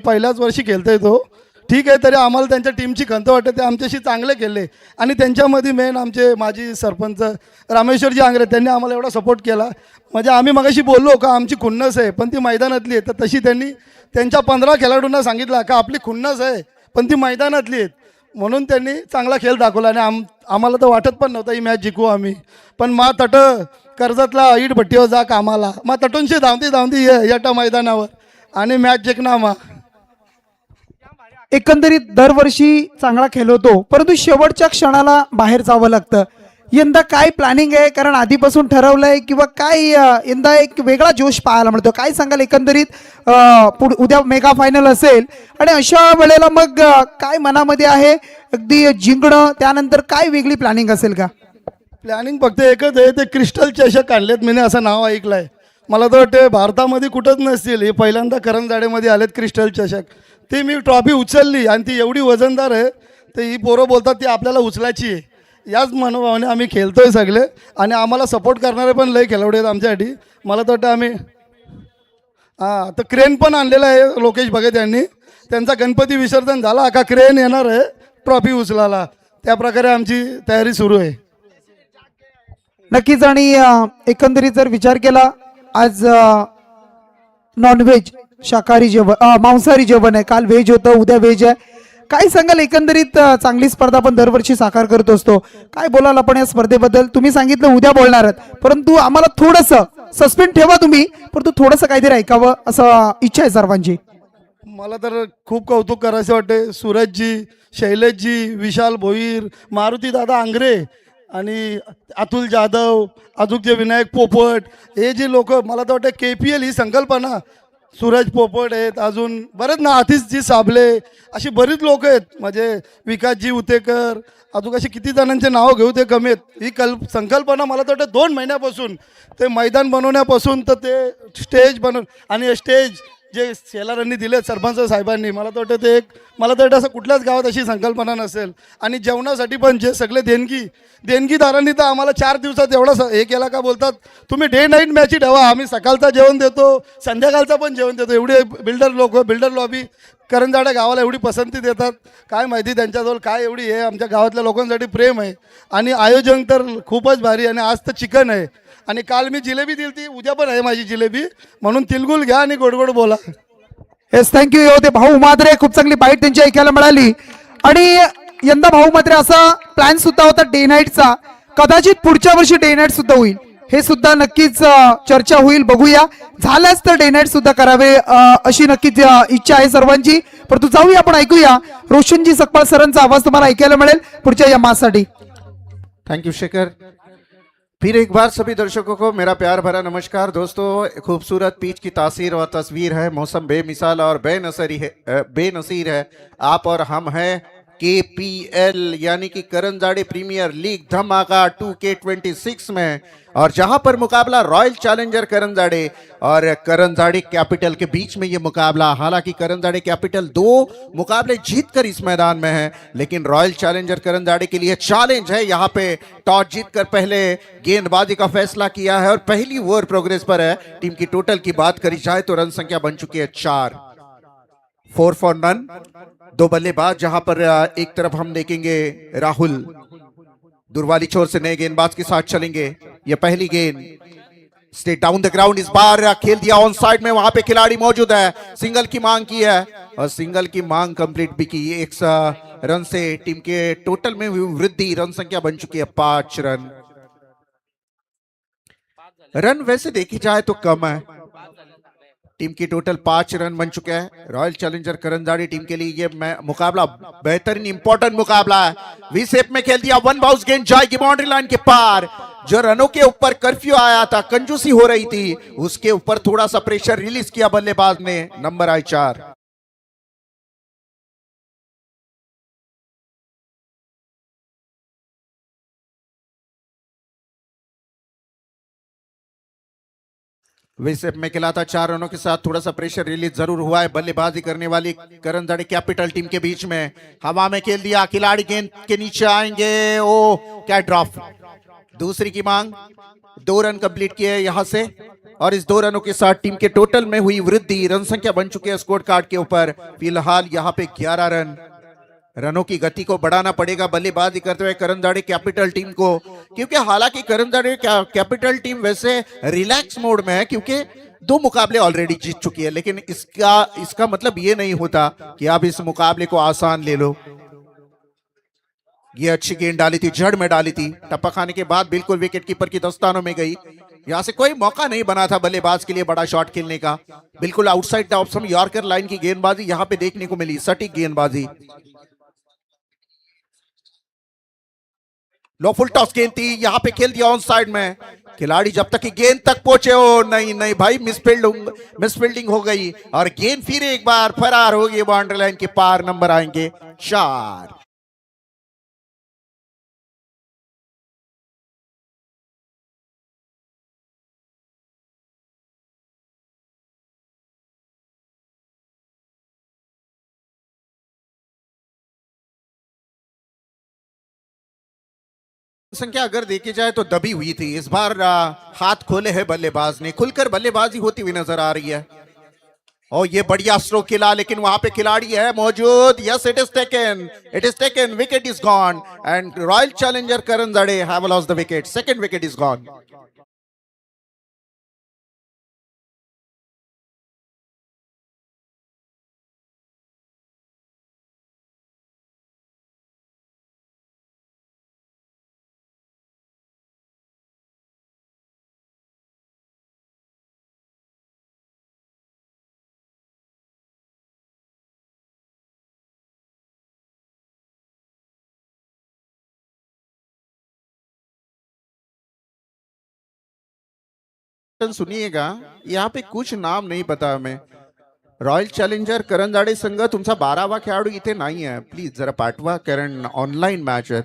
पहिल्याच वर्षी खेळतोय तो, ठीक आहे, तरी आम्हाला त्यांच्या टीमची खंत वाटते. ते आमच्याशी चांगले खेळले आणि त्यांच्यामध्ये मेन आमचे माजी सरपंच रामेश्वरजी आंग्रे त्यांनी आम्हाला एवढा सपोर्ट केला. म्हणजे आम्ही मगाशी बोललो का आमची खुन्नस आहे पण ती मैदानातली आहे, तर तशी त्यांनी त्यांच्या 15 खेळाडूंना सांगितलं का आपली खुन्नस आहे पण ती मैदानातली आहेत, म्हणून त्यांनी चांगला खेळ दाखवला. आणि आम्हाला तर वाटत पण नव्हतं ही मॅच जिंकू आम्ही, पण मा तट कर्जतला इटभट्टीवर जा कामाला, मा तटूनशी धावती याटा मैदानावर आणि मॅच जिंकणार मा. एकंदरीत दरवर्षी चांगला खेळ होतो, परंतु शेवटच्या क्षणाला बाहेर जावं लागतं. यंदा काय प्लॅनिंग आहे, कारण आधीपासून ठरवलंय किंवा काय यंदा एक वेगळा जोश पाहायला मिळतो, काय सांगाल एकंदरीत उद्या मेगा फायनल असेल आणि अशा वेळेला मग काय मनामध्ये आहे, अगदी जिंकणं त्यानंतर काय वेगळी प्लॅनिंग असेल का? प्लॅनिंग फक्त एकच आहे, ते क्रिस्टल चषक आणलेत, मी असं नाव ऐकलं आहे, मला तर वाटते भारतामध्ये कुठंच नसतील, हे पहिल्यांदा करंजाडेमध्ये आलेत क्रिस्टल चषक. ती मी ट्रॉफी उचलली आणि ती एवढी वजनदार आहे, तर ही पोरं बोलतात ती आपल्याला उचलायची आहे. याच मनोभावाने आम्ही खेळतोय सगळे आणि आम्हाला सपोर्ट करणारे पण लय खेळाडू आहेत आमच्यासाठी. मला तर वाटतं आम्ही तर क्रेन पण आणलेला आहे लोकेश भगत यांनी, त्यांचा गणपती विसर्जन झाला का क्रेन येणार आहे ट्रॉफी उचलायला, त्याप्रकारे आमची तयारी सुरू आहे. नक्कीच. आणि एकंदरीत जर विचार केला आज नॉनव्हेज शाकाहारी जेवण मांसाहारी जेवण आहे, काल व्हेज होतं, उद्या व्हेज आहे, काय सांगाल एकंदरीत चांगली स्पर्धा आपण दरवर्षी साकार करत असतो, काय बोलाल आपण या स्पर्धेबद्दल? तुम्ही सांगितलं उद्या बोलणार आहात, परंतु आम्हाला थोडंसं सस्पेंड ठेवा तुम्ही, परंतु थोडंसं काहीतरी ऐकावं असं इच्छा आहे सर्वांची. मला तर खूप कौतुक करायचं वाटते, सूरजजी, शैलेशजी, विशाल भोईर, मारुती दादा आंग्रे आणि अतुल जाधव, अजून जे विनायक पोपट, हे जे लोक, मला तर वाटतं KPL ही संकल्पना, सूरज पोपट आहेत, अजून बरेच ना, आतिशजी साबले, अशी बरीच लोक आहेत, म्हणजे विकासजी उतेकर, अजून अशी किती जणांचे नावं घेऊ ते कमी आहेत. ही संकल्पना मला तर वाटतं 2 महिन्यापासून, ते मैदान बनवण्यापासून तर ते स्टेज बनवून, आणि स्टेज जे शेलारांनी दिले सरपंच साहेबांनी, मला तर वाटतं ते मला तर वाटतं असं कुठल्याच गावात अशी संकल्पना नसेल. आणि जेवणासाठी पण जे सगळे देणगीदारांनी तर आम्हाला 4 दिवसात एवढा हे केला का, बोलतात तुम्ही डे नाईट मॅची ठेवा, आम्ही सकाळचं जेवण देतो, संध्याकाळचं पण जेवण देतो. एवढे बिल्डर लॉबी करंजाडे गावाला एवढी पसंती देतात, काय माहिती त्यांच्याजवळ काय एवढी आहे, आमच्या गावातल्या लोकांसाठी प्रेम आहे. आणि आयोजन तर खूपच भारी, आणि आज तर चिकन आहे, आणि काल मी जिलेबी दिली ती, उद्या पण आहे माझी जिलेबी, म्हणून तिलगुल घ्या आणि गोड बोला. Yes, thank you. होते भाऊ मात्रे, खूप चांगली बाईट त्यांची ऐकायला मिळाली. आणि यंदा भाऊ मात्रे असा प्लॅन सुद्धा होता डे नाईटचा, कदाचित पुढच्या वर्षी डे नाईट सुद्धा होईल, हे सुद्धा नक्कीच चर्चा होईल, बघूया, झाल्यास तर डे नाईट सुद्धा करावे अशी नक्कीच इच्छा आहे सर्वांची. परंतु जाऊया आपण ऐकूया रोशनजी सकपाळ सरांचा आवाज तुम्हाला ऐकायला मिळेल पुढच्या या माससाठी. Thank you Shekhar. फिर एक बार सभी दर्शकों को मेरा प्यार भरा नमस्कार. दोस्तों, खूबसूरत पिच की तासीर और तस्वीर है, मौसम बेमिसाल और बेनसीर है. आप और हम हैं KPL यानी कि करंजाड़े प्रीमियर लीग धमाका 2K26 में, और जहां पर मुकाबला रॉयल चैलेंजर करंजाड़े और करंजाड़े कैपिटल के बीच में ये मुकाबला. हालांकि करंजाड़े कैपिटल 2 मुकाबले जीतकर इस मैदान में है, लेकिन रॉयल चैलेंजर करंजाड़े के लिए चैलेंज है. यहां पे टॉस जीतकर पहले गेंदबाजी का फैसला किया है और पहली ओवर प्रोग्रेस पर है. टीम की टोटल की बात करी जाए तो रन संख्या बन चुकी है 4, 4 फॉर नन. 2 बल्लेबाज, जहां पर एक तरफ हम देखेंगे राहुल दुर्वाली छोर से नए गेंदबाज के साथ चलेंगे. ये पहली गेंद स्टे डाउन द ग्राउंड, इस बार खेल दिया ऑन साइड में, वहां पे खिलाड़ी मौजूद है, सिंगल की मांग की है और सिंगल की मांग कंप्लीट भी की. 1 रन से टीम के टोटल में वृद्धि, रन संख्या बन चुकी है 5 रन. रन वैसे देखी जाए तो कम है, टीम की टोटल 5 रन बन चुके हैं. रॉयल चैलेंजर करंजाड़ी टीम के लिए ये मुकाबला बेहतरीन इंपॉर्टेंट मुकाबला है. वी शेप में खेल दिया, 1 बाउंस गेंद जाएगी बाउंड्री लाइन के पार. जो रनों के ऊपर कर्फ्यू आया था, कंजूसी हो रही थी, उसके ऊपर थोड़ा सा प्रेशर रिलीज किया बल्लेबाज ने. नंबर आए 4. विसेप में खेला था 4 रनों के साथ, थोड़ा सा प्रेशर रिलीज जरूर हुआ है. बल्लेबाजी करने वाली करंजाड़े कैपिटल टीम के बीच में हवा में खेल दिया, खिलाड़ी गेंद के नीचे आएंगे. ओ क्या ड्रॉप, दूसरी की मांग, 2 रन कंप्लीट किए यहां से और इस 2 रनों के साथ टीम के टोटल में हुई वृद्धि, रन संख्या बन चुकी है स्कोर कार्ड के ऊपर फिलहाल यहां पे 11 रन। रनों की गति को बढ़ाना पड़ेगा बल्लेबाजी करते हुए करंजाड़े कैपिटल टीम को, क्योंकि हालांकि करंजाड़े कैपिटल टीम वैसे रिलैक्स मोड में है क्योंकि 2 मुकाबले ऑलरेडी जीत चुकी है, लेकिन इसका मतलब ये नहीं होता कि आप इस मुकाबले को आसान ले लो। ये अच्छी गेंद डाली थी, जड़ में डाली थी, टप्पा खाने के बाद बिल्कुल विकेट कीपर की दस्तानों में गई। यहां से कोई मौका नहीं बना था बल्लेबाज के लिए बड़ा शॉट खेलने का। बिल्कुल outside the of yorker line की गेंदबाजी यहां पे देखने को मिली, सटीक गेंदबाजी। लो फुल टॉस गेंद थी, यहां पे खेल दिया ऑन साइड में। खिलाड़ी जब तक कि गेंद तक पहुंचे हो, नहीं नहीं भाई, मिसफील्डिंग हो गई और गेंद फिर एक बार फरार हो गई बाउंड्री लाइन के पार। नंबर आएंगे 4। संख्या अगर देखी जाए तो दबी हुई थी, इस बार हाथ खोले हैं बल्लेबाज ने, खुलकर बल्लेबाजी होती हुई नजर आ रही है। और ये बढ़िया स्ट्रोक खेला, लेकिन वहां पे खिलाड़ी है मौजूद। Yes, it is taken, wicket is gone and Royal Challenger करंजाड़े have lost the wicket, second wicket is gone. सुनिएगा, यहाँ पे कुछ नाम नहीं पता हमें। रॉयल चॅलेंजर करंजाडे संघ तुमचा 12वा खेळाडू इथे नाही आहे, प्लीज जरा पाठवा, कारण ऑनलाईन मॅच आहे।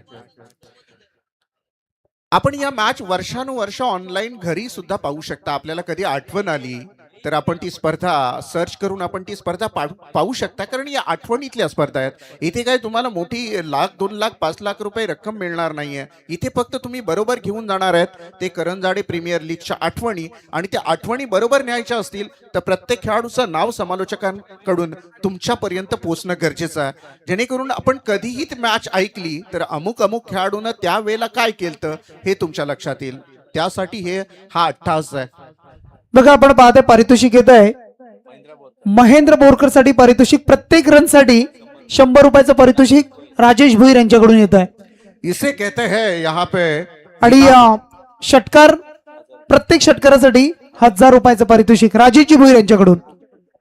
आपण या मॅच वर्षानुवर्ष ऑनलाईन घरी सुद्धा पाहू शकता। आपल्याला कधी आठवण आली तर आपण ती स्पर्धा सर्च करून आपण ती स्पर्धा पाहू शकता, कारण या आठवणीतल्या स्पर्धा आहेत। इथे काय तुम्हाला मोठी लाख 2 लाख 5 लाख रुपये रक्कम मिळणार नाहीये, इथे फक्त तुम्ही बरोबर घेऊन जाणार आहेत ते करंजाडे प्रीमियर लीगच्या आठवणी, आणि त्या आठवणी बरोबर न्यायच्या असतील तर प्रत्येक खेळाडूचं नाव समालोचकांकडून तुमच्यापर्यंत पोहोचणं गरजेचं आहे, जेणेकरून आपण कधीही ती मॅच ऐकली तर अमुक अमुक खेळाडूनं त्यावेळेला काय केलं हे तुमच्या लक्षात येईल। त्यासाठी हा अट्टाहास आहे। बघा, आपण पाहते पारितोषिक येत आहे महेंद्र बोरकर साठी पारितोषिक, प्रत्येक रन साठी 100 रुपयाचं पारितोषिक राजेश भोईर यांच्याकडून येत आहे। इसे कहते हैं यहाँ पे, आणि षटकार, प्रत्येक षटकारासाठी 1000 रुपयाचं पारितोषिक राजेश भोईर यांच्याकडून।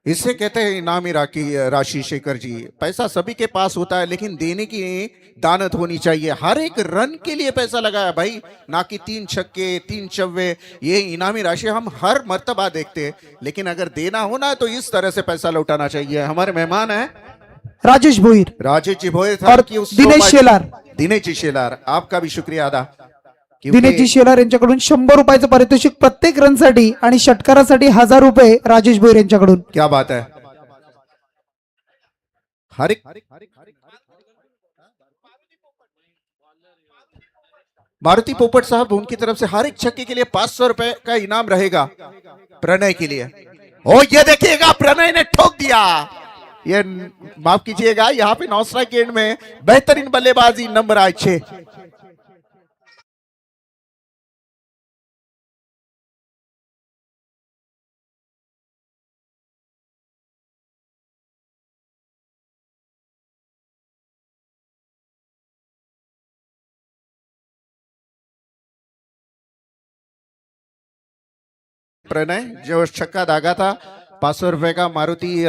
इसे कहते हैं इनामी राशि। शेखर जी, पैसा सभी के पास होता है, लेकिन देने की दानत होनी चाहिए। हर एक रन के लिए पैसा लगाया भाई, ना कि 3 छक्के 3 चौवे। ये इनामी राशि हम हर मर्तबा देखते हैं, लेकिन अगर देना हो ना तो इस तरह से पैसा लौटाना चाहिए। हमारे मेहमान हैं राजेश भोईर जी भोईर और दिनेश शेलार। दिनेश जी शेलार, आपका भी शुक्रिया अदा। दिनेश जी शेलार यांच्याकडून 100 रुपयाचं पारितोषिक प्रत्येक रन साठी, आणि षटकारासाठी 1000 रुपये राजेश भोईर यांच्याकडून। क्या बात है। हर एक मारुति पोपट साहब, उनकी तरफ से हर एक छक्के के लिए 500 रुपए का इनाम रहेगा प्रणय के लिए। ओ ये देखिएगा, प्रणय ने ठोक दिया। ये माफ कीजिएगा, यहाँ पे 9 स्ट्राइक गेंद में बेहतरीन बल्लेबाजी, नंबर 6। प्रणय जो छक्का दागा था, 500 रुपए का मारुति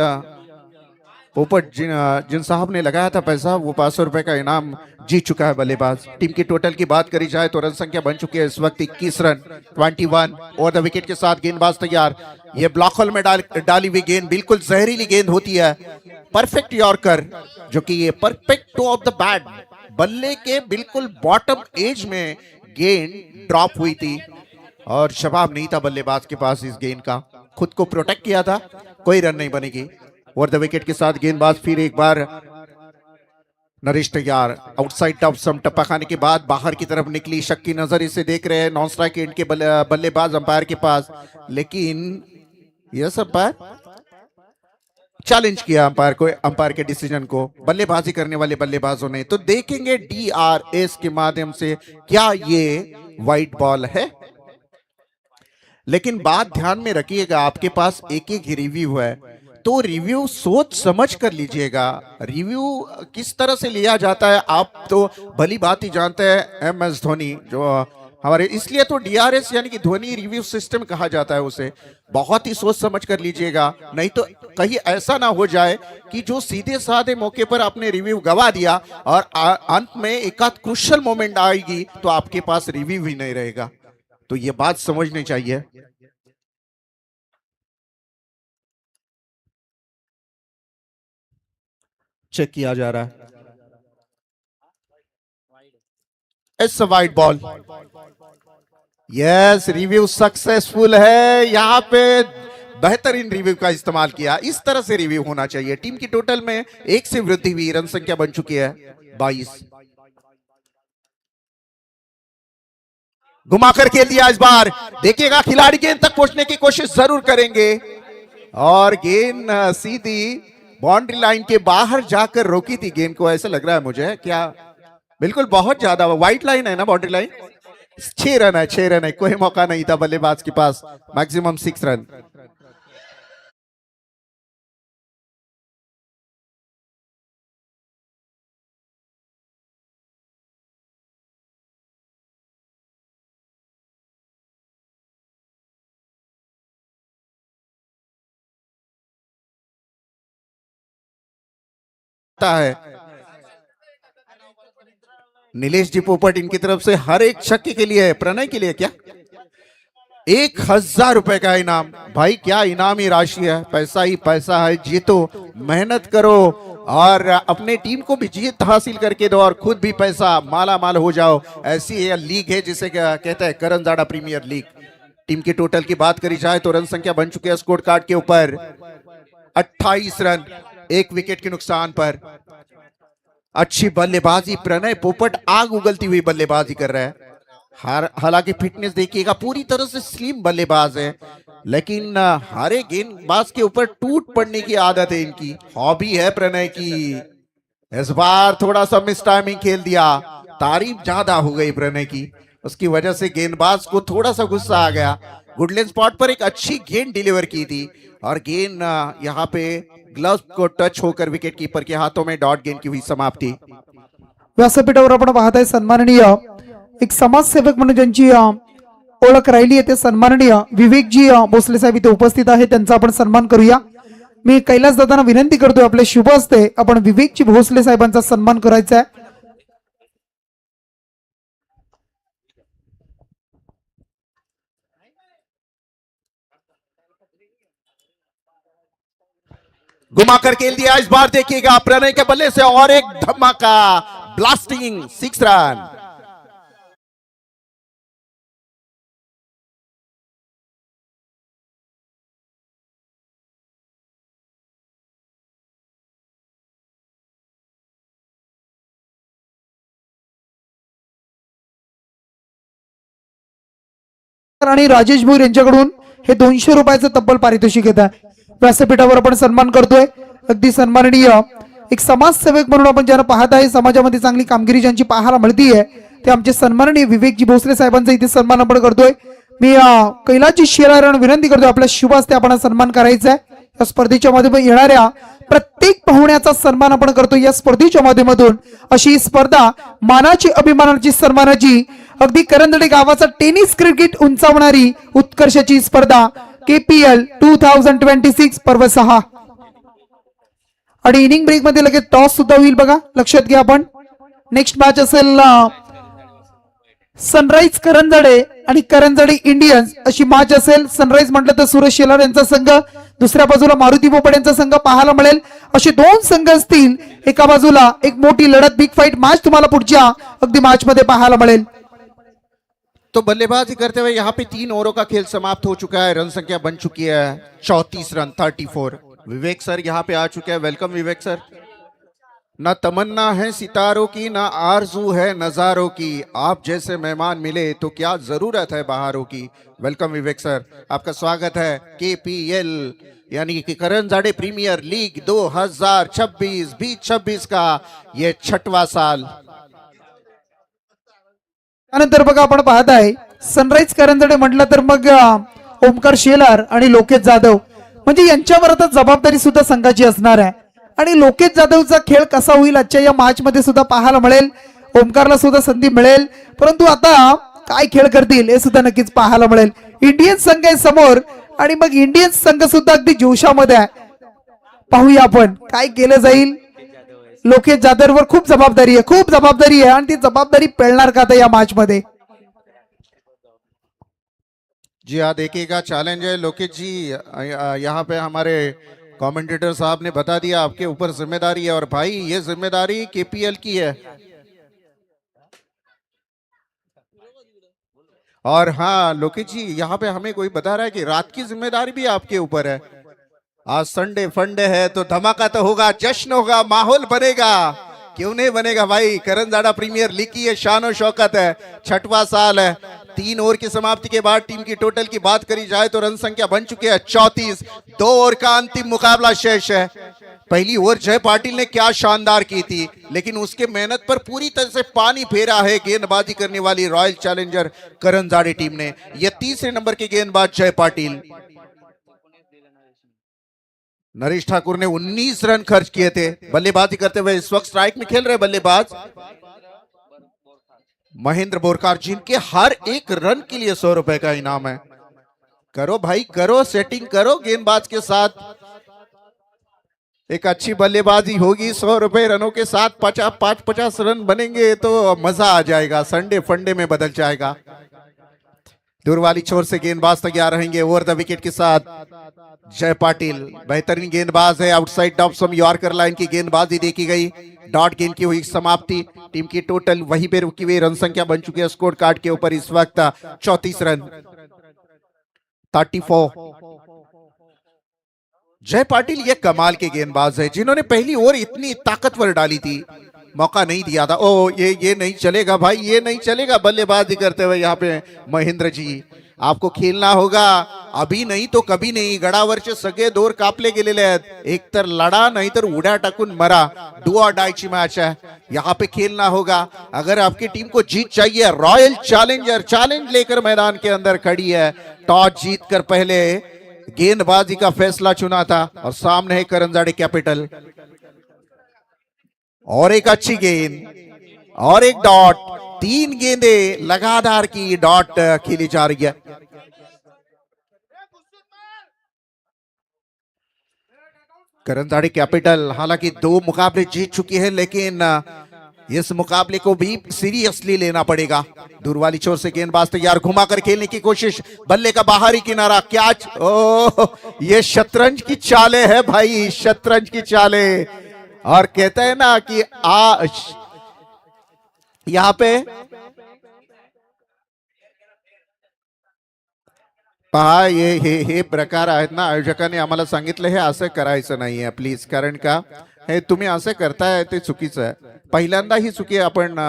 पोपट जिन साहब ने लगाया था पैसा, वो 500 रुपए का इनाम जीत चुका है बल्लेबाज। टीम की टोटल की बात करी जाए तो रन संख्या बन चुकी है इस वक्त 21 रन, 21 और द विकेट के साथ गेंदबाज तैयार। ये ब्लॉक होल में डाली हुई गेंद बिल्कुल जहरीली गेंद होती है, परफेक्ट यॉर्कर, जो कि ये perfect two of the bat, बल्ले के बिल्कुल बॉटम एज में गेंद ड्रॉप हुई थी और जवाब नहीं था बल्लेबाज के पास इस गेंद का। खुद को प्रोटेक्ट किया था, कोई रन नहीं बनेगी। और द विकेट के साथ गेंदबाज फिर एक बार नरेश तैयार, आउटसाइड टफ सम टप्पा खाने के बाद बाहर की तरफ निकली, शक की नजर इसे देख रहे हैं नॉन स्ट्राइक एंड के बल्लेबाज अंपायर के पास, लेकिन यह सब बात चैलेंज किया अंपायर के डिसीजन को बल्लेबाजी करने वाले बल्लेबाजों ने। तो देखेंगे DRS के माध्यम से क्या ये वाइट बॉल है, लेकिन बात ध्यान में रखिएगा, आपके पास एक एक रिव्यू है तो रिव्यू सोच समझ कर लीजिएगा। रिव्यू किस तरह से लिया जाता है आप तो भली बात ही जानते हैं, MS धोनी जो हमारे, इसलिए तो DRS यानी कि धोनी रिव्यू सिस्टम कहा जाता है उसे। बहुत ही सोच समझ कर लीजिएगा, नहीं तो कहीं ऐसा ना हो जाए कि जो सीधे साधे मौके पर आपने रिव्यू गवा दिया और अंत में एक आध क्रुशियल मोमेंट आएगी तो आपके पास रिव्यू भी नहीं रहेगा। तो ये बात समझनी चाहिए। चेक किया जा रहा है, it's a white ball. Yes, review successful है। यहां पे बेहतरीन रिव्यू का इस्तेमाल किया, इस तरह से रिव्यू होना चाहिए। टीम की टोटल में 1 से वृद्धि हुई, रन संख्या बन चुकी है 22। घुमाकर खेल दिया इस बार, देखिएगा खिलाड़ी गेंद तक पहुंचने की कोशिश जरूर करेंगे और गेंद सीधी बाउंड्री लाइन के बाहर जाकर रोकी थी गेंद को, ऐसा लग रहा है मुझे। क्या बिल्कुल बहुत ज्यादा व्हाइट लाइन है ना, बाउंड्री लाइन। 6 रन है, 6 रन है, कोई मौका नहीं था बल्लेबाज के पास, मैक्सिमम 6 रन। है नीलेश जी पोपट, इनकी तरफ से हर एक छक्के के लिए, प्रणय के लिए क्या 1000 रुपए का इनाम। भाई क्या इनामी राशि है, पैसा ही पैसा है। जीतो, मेहनत करो और अपने टीम को भी जीत हासिल करके दो और खुद भी पैसा माला माल हो जाओ। ऐसी ये लीग है जिसे कहते हैं करणजाड़ा प्रीमियर लीग। टीम के टोटल की बात करी जाए तो रन संख्या बन चुकी है स्कोर कार्ड के ऊपर 28 रन, 1 विकेट के नुकसान पर। अच्छी बल्लेबाजी, प्रणय पोपट आग उगलती हुई बल्लेबाजी कर रहा है। हालांकि फिटनेस देखिएगा, पूरी तरह से स्लिम बल्लेबाज है, लेकिन हर एक गेंदबाज के ऊपर टूट पड़ने की आदत है, इनकी हॉबी है प्रणय की। इस बार थोड़ा सा मिस टाइमिंग खेल दिया, तारीफ ज्यादा हो गई प्रणय की, उसकी वजह से गेंदबाज को थोड़ा सा गुस्सा आ गया। गुडलैंड स्पॉट पर एक अच्छी गेंद डिलीवर की थी और गेंद यहाँ पे ग्लव्स को टच होकर विकेट कीपर के हाथों में डॉट गेंद की हुई समाप्ति। व्यासपीठावर आपण पाहताय सन्माननीय एक समाजसेवक म्हणून ज्यांची ओळख राहिली आहे ते सन्माननीय विवेकजी भोसले साहेब इथे उपस्थित आहे, त्यांचा आपण सन्मान करूया। मी कैलास दादांना विनंती करतोय आपले शुभ हस्ते आपण विवेकजी भोसले साहेबांचा सन्मान करायचा आहे। घुमाकर खेल दिया इस बार, देखिएगा प्रणय के बल्ले से और एक धमाका, ब्लास्टिंग 6 रन। आणि राजेश भोईर यांच्याकडून हे 200 रुपयाचं तब्बल पारितोषिक येत आहे। व्यासपीठावर आपण सन्मान करतोय अगदी सन्माननीय एक समाजसेवक म्हणून आपण ज्यांना पाहत आहे, समाजामध्ये चांगली कामगिरी ज्यांची पाहायला मिळतीये ते आमचे सन्माननीय विवेकजी भोसले साहेबांचा इथे सन्मान आपण करतोय। मी कैलासजी शेलारांना विनंती करतोय आपल्या शुभ हस्ते आपण सन्मान करायचा आहे। या स्पर्धेच्या माध्यमातून येणाऱ्या प्रत्येक पाहुण्याचा सन्मान आपण करतो। या स्पर्धेच्या माध्यमातून अशी स्पर्धा मानाची, अभिमानाची, सन्मानाची, अगदी करंजडे गावाचा टेनिस क्रिकेट उंचावणारी उत्कर्षाची स्पर्धा KPL 2026 पर्व 6 आणि इनिंग ब्रेक मध्ये लगेच टॉस सुद्धा होईल बघा, लक्षात घ्या। आपण नेक्स्ट मॅच असेल सनराइज करंजडे आणि करंजडे इंडियन्स अशी मॅच असेल। सनराइज म्हटलं तर सुरेश शेलार यांचा संघ, दुसऱ्या बाजूला मारुती पोपट यांचा संघ पाहायला मिळेल। असे 2 संघ असतील, एका बाजूला एक मोठी लढत, बिग फाइट मॅच तुम्हाला पुढच्या अगदी मॅच मध्ये पाहायला मिळेल। तो बल्लेबाजी करते हुए यहाँ पे 3 ओवरों का खेल समाप्त हो चुका है, रन संख्या बन चुकी है 34 रन 34। विवेक सर यहाँ पे आ चुके हैं, वेलकम विवेक सर। न तमन्ना है सितारों की, न आरजू है नजारों की, आप जैसे मेहमान मिले तो क्या जरूरत है बहारों की। वेलकम विवेक सर, आपका स्वागत है केपीएल यानी कि करण जाडे प्रीमियर लीग 2026 का ये 6वां साल। त्यानंतर बघा आपण पाहताय सनराईज करंजडे म्हटलं तर मग ओमकार शेलार आणि लोकेश जाधव म्हणजे यांच्यावर आता जबाबदारी सुद्धा संघाची असणार आहे आणि लोकेश जाधवचा खेळ कसा होईल आजच्या या मॅच मध्ये सुद्धा पाहायला मिळेल. ओमकारला सुद्धा संधी मिळेल, परंतु आता काय खेळ करतील हे सुद्धा नक्कीच पाहायला मिळेल. इंडियन संघ आहे समोर आणि मग इंडियन संघ सुद्धा अगदी जोशामध्ये आहे. पाहूया आपण काय केलं जाईल. लोकेश जाधववर खूप जबाबदारी आहे आणि ती जबाबदारी पेलणार का आता या मॅच मध्ये. जी हाँ, देखिएगा चैलेंज है लोकेश जी। यहाँ पे हमारे कमेंटेटर साहब ने बता दिया आपके ऊपर जिम्मेदारी है, और भाई ये जिम्मेदारी केपीएल की है। और हाँ लोकेश जी, यहाँ पे हमें कोई बता रहा है कि रात की जिम्मेदारी भी आपके ऊपर है। आज संडे फंडे है तो धमाका तो होगा, जश्न होगा, माहौल बनेगा, क्यों नहीं बनेगा भाई। करण जाडा प्रीमियर लीग की ये शान और शौकत है, 6वां साल है। 3 ओवर की समाप्ति के बाद टीम की टोटल की बात करी जाए तो रन संख्या बन चुकी है 34। 2 ओवर का अंतिम मुकाबला शेष है। पहली ओवर जय पाटिल ने क्या शानदार की थी, लेकिन उसके मेहनत पर पूरी तरह से पानी फेरा है गेंदबाजी करने वाली रॉयल चैलेंजर करण जाडे टीम ने। यह तीसरे नंबर के गेंदबाज जय पाटिल। नरेश ठाकुर ने 19 रन खर्च किए थे बल्लेबाजी करते हुए। इस वक्त स्ट्राइक में खेल रहे बल्लेबाज महेंद्र बोरकार, जिनके हर एक रन के लिए 100 रुपए का इनाम है। करो भाई करो, सेटिंग करो गेंदबाज के साथ, एक अच्छी बल्लेबाजी होगी। 100 रुपए रनों के साथ 50 रन बनेंगे तो मजा आ जाएगा, संडे फंडे में बदल जाएगा। दूर वाली छोर से गेंदबाज तैयार रहेंगे ओवर द विकेट के साथ। जय पाटिल बेहतरीन गेंदबाज है, outside off some yorker line की गेंदबाजी देखी गई। डॉट गेंद की हुई समाप्ति, टीम की टोटल वहीं पे रुकी हुई रन संख्या बन चुकी है स्कोर कार्ड के ऊपर इस वक्त 34 रन 34। जय पाटिल ये कमाल के गेंदबाज है, जिन्होंने पहली ओवर इतनी ताकतवर डाली थी, मौका नहीं दिया था। ओ ये नहीं चलेगा भाई, ये नहीं चलेगा बल्लेबाजी करते हुए यहाँ पे महेंद्र जी। आपको खेळणं होगा, अभी नहीं तो कभी नहीं। गडावरचे सगळे दोर कापले गेलेले आहेत, एक तर लढा नहीं तर उड्या टाकून मरा। डू और डाई ची मैच है, यहाँ पे खेलना होगा अगर आपकी टीम को जीत चाहिए। रॉयल चैलेंजर चैलेंज लेकर मैदान के अंदर खड़ी है। टॉस जीतकर पहले गेंदबाजी का फैसला चुना था और सामने है करण जाडे कैपिटल। और एक अच्छी गेंद और एक डॉट, 3 गेंदे लगातार की डॉट खेली जा रही है। करण जाडे कैपिटल हालांकि 2 मुकाबले जीत चुकी है, लेकिन इस मुकाबले को भी सीरियसली लेना पड़ेगा। दूर वाली छोर से गेंदबाज तैयार, घुमाकर खेलने की कोशिश, बल्ले का बाहरी किनारा, कैच। ओ ये शतरंज की चालें है भाई, शतरंज की चालें। और कहते हैं ना कि यहां पे पहा हे प्रकार आहेत ना, आयोजकांनी आम्हाला सांगितलं हे असं करायचं नाहीये प्लीज, कारण का हे तुम्ही असं करताय ते चुकीचं आहे। पहिल्यांदा ही चुकी आपण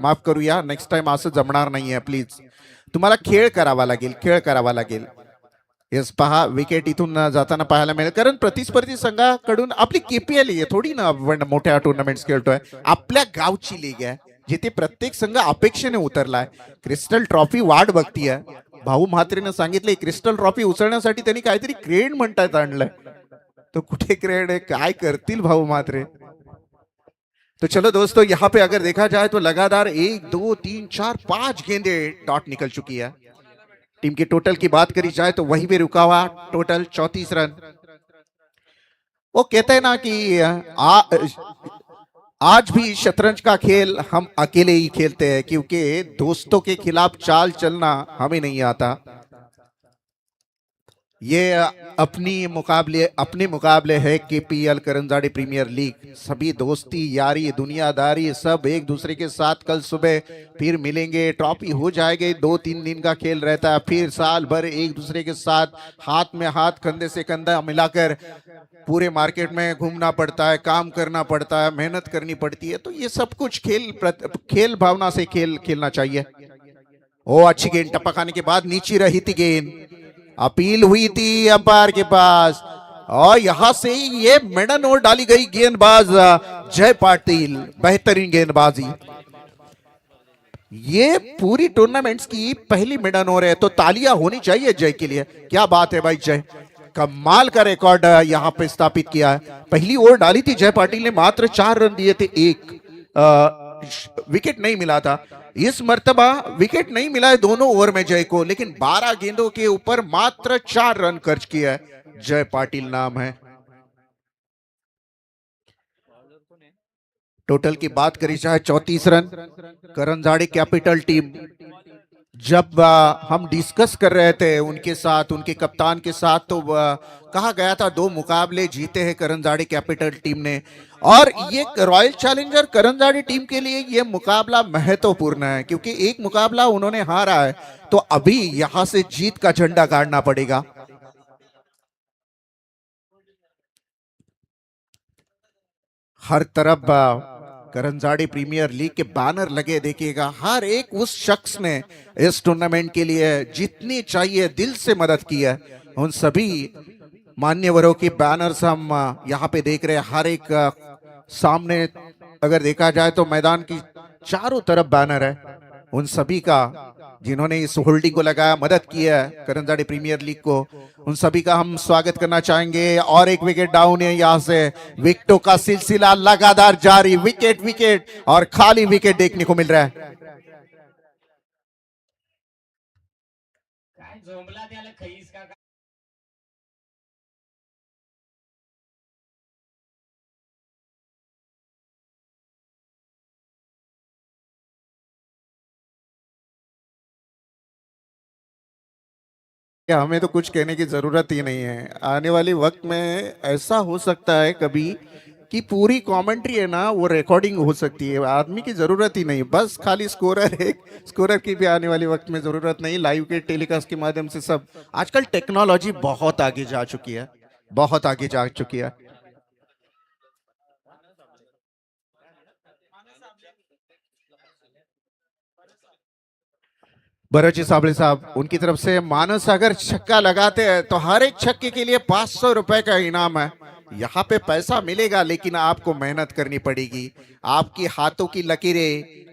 माफ करूया, नेक्स्ट टाइम असं जमणार नाहीये प्लीज। तुम्हाला खेळ करावा लागेल। येस पहा, विकेट इथून जाताना पाहायला मिळेल, कारण प्रतिस्पर्धी संघाकडून आपली केपीएल आहे, थोडी ना आपण मोठ्या टुर्नामेंट्स खेळतोय, आपल्या गावची लीग आहे जिथे प्रत्येक संघ अपेक्षेने उतरलाय। क्रिस्टल ट्रॉफी वाट बघतीये। भाऊ म्हात्रेने सांगितले क्रिस्टल ट्रॉफी उचलण्यासाठी त्यांनी काहीतरी क्रेड म्हणतात आणलंय, तो कुठे क्रेड है, काय करतील भाऊ म्हात्रे। तो चलो दोस्तों, यहाँ पे अगर देखा जाए तो लगातार 1 2 3 4 5 गेंदे डॉट निकल चुकी है। टीम की टोटल की बात करी जाए तो वहीं पे रुका हुआ टोटल 34 रन। वो कहते हैं ना कि आज भी शतरंज का खेल हम अकेले ही खेलते हैं, क्योंकि दोस्तों के खिलाफ चाल चलना हमें नहीं आता। ये अपने मुकाबले है केपीएल करंजाड़ी प्रीमियर लीग। सभी दोस्ती यारी दुनियादारी सब एक दूसरे के साथ कल सुबह फिर मिलेंगे, ट्रॉफी हो जाएगी। 2-3 दिन का खेल रहता है, फिर साल भर एक दूसरे के साथ हाथ में हाथ कंधे से कंधा मिलाकर पूरे मार्केट में घूमना पड़ता है, काम करना पड़ता है, मेहनत करनी पड़ती है। तो ये सब कुछ खेल भावना से खेलना चाहिए। ओ अच्छी गेंद, टप्पा खाने के बाद नीचे रही थी गेंद, अपील हुई थी अंपायर के पास और यहां से ये मेडन ओवर डाली गई गेंदबाज जय पाटिल, बेहतरीन गेंदबाजी। ये पूरी टूर्नामेंट्स की पहली मेडन ओवर है, तो तालियां होनी चाहिए जय के लिए। क्या बात है भाई, जय कमाल का रिकॉर्ड यहां पे स्थापित किया है। पहली ओवर डाली थी जय पाटिल ने, मात्र 4 रन दिए थे, एक विकेट नहीं मिला था। इस मर्तबा विकेट नहीं मिला है दोनों ओवर में जय को, लेकिन 12 गेंदों के ऊपर मात्र 4 रन खर्च किया है। जय पाटिल नाम है। टोटल की बात करी जाए 34 रन। करंजाड़ी कैपिटल टीम, जब हम डिस्कस कर रहे थे उनके साथ, उनके कप्तान के साथ, तो कहा गया था 2 मुकाबले जीते हैं करंजाड़ी कैपिटल टीम ने, और ये रॉयल चैलेंजर करंजाड़ी टीम के लिए ये मुकाबला महत्वपूर्ण है क्योंकि एक मुकाबला उन्होंने हारा है, तो अभी यहां से जीत का झंडा गाड़ना पड़ेगा। हर तरफ करंजाड़ी प्रीमियर लीग के बैनर लगे, देखिएगा। हर एक उस शख्स ने इस टूर्नामेंट के लिए जितनी चाहिए दिल से मदद की है, उन सभी मान्यवरों की बैनर्स हम यहाँ पे देख रहे हैं। हर एक सामने अगर देखा जाए तो मैदान की चारों तरफ बैनर है, उन सभी का जिन्होंने इस होल्डिंग को लगाया, मदद की है करंजाड़ी प्रीमियर लीग को, उन सभी का हम स्वागत करना चाहेंगे। और एक विकेट डाउन है, यहां से विकेटों का सिलसिला लगातार जारी, विकेट विकेट और खाली विकेट देखने को मिल रहा है। क्या हमें तो कुछ कहने की जरूरत ही नहीं है। आने वाले वक्त में ऐसा हो सकता है कभी कि पूरी कमेंट्री है ना, वो रिकॉर्डिंग हो सकती है। आदमी की जरूरत ही नहीं, बस खाली स्कोरर है। स्कोरर की भी आने वाले वक्त में जरूरत नहीं। लाइव के टेलीकास्ट के माध्यम से सब, आजकल टेक्नोलॉजी बहुत आगे जा चुकी है, बहुत आगे जा चुकी है। भरत साबले साहब, उनकी तरफ से मानस अगर छक्का लगाते हैं तो हर एक छक्के के लिए 500 रुपए का इनाम है। यहाँ पे पैसा मिलेगा लेकिन आपको मेहनत करनी पड़ेगी। आपकी हाथों की लकीरें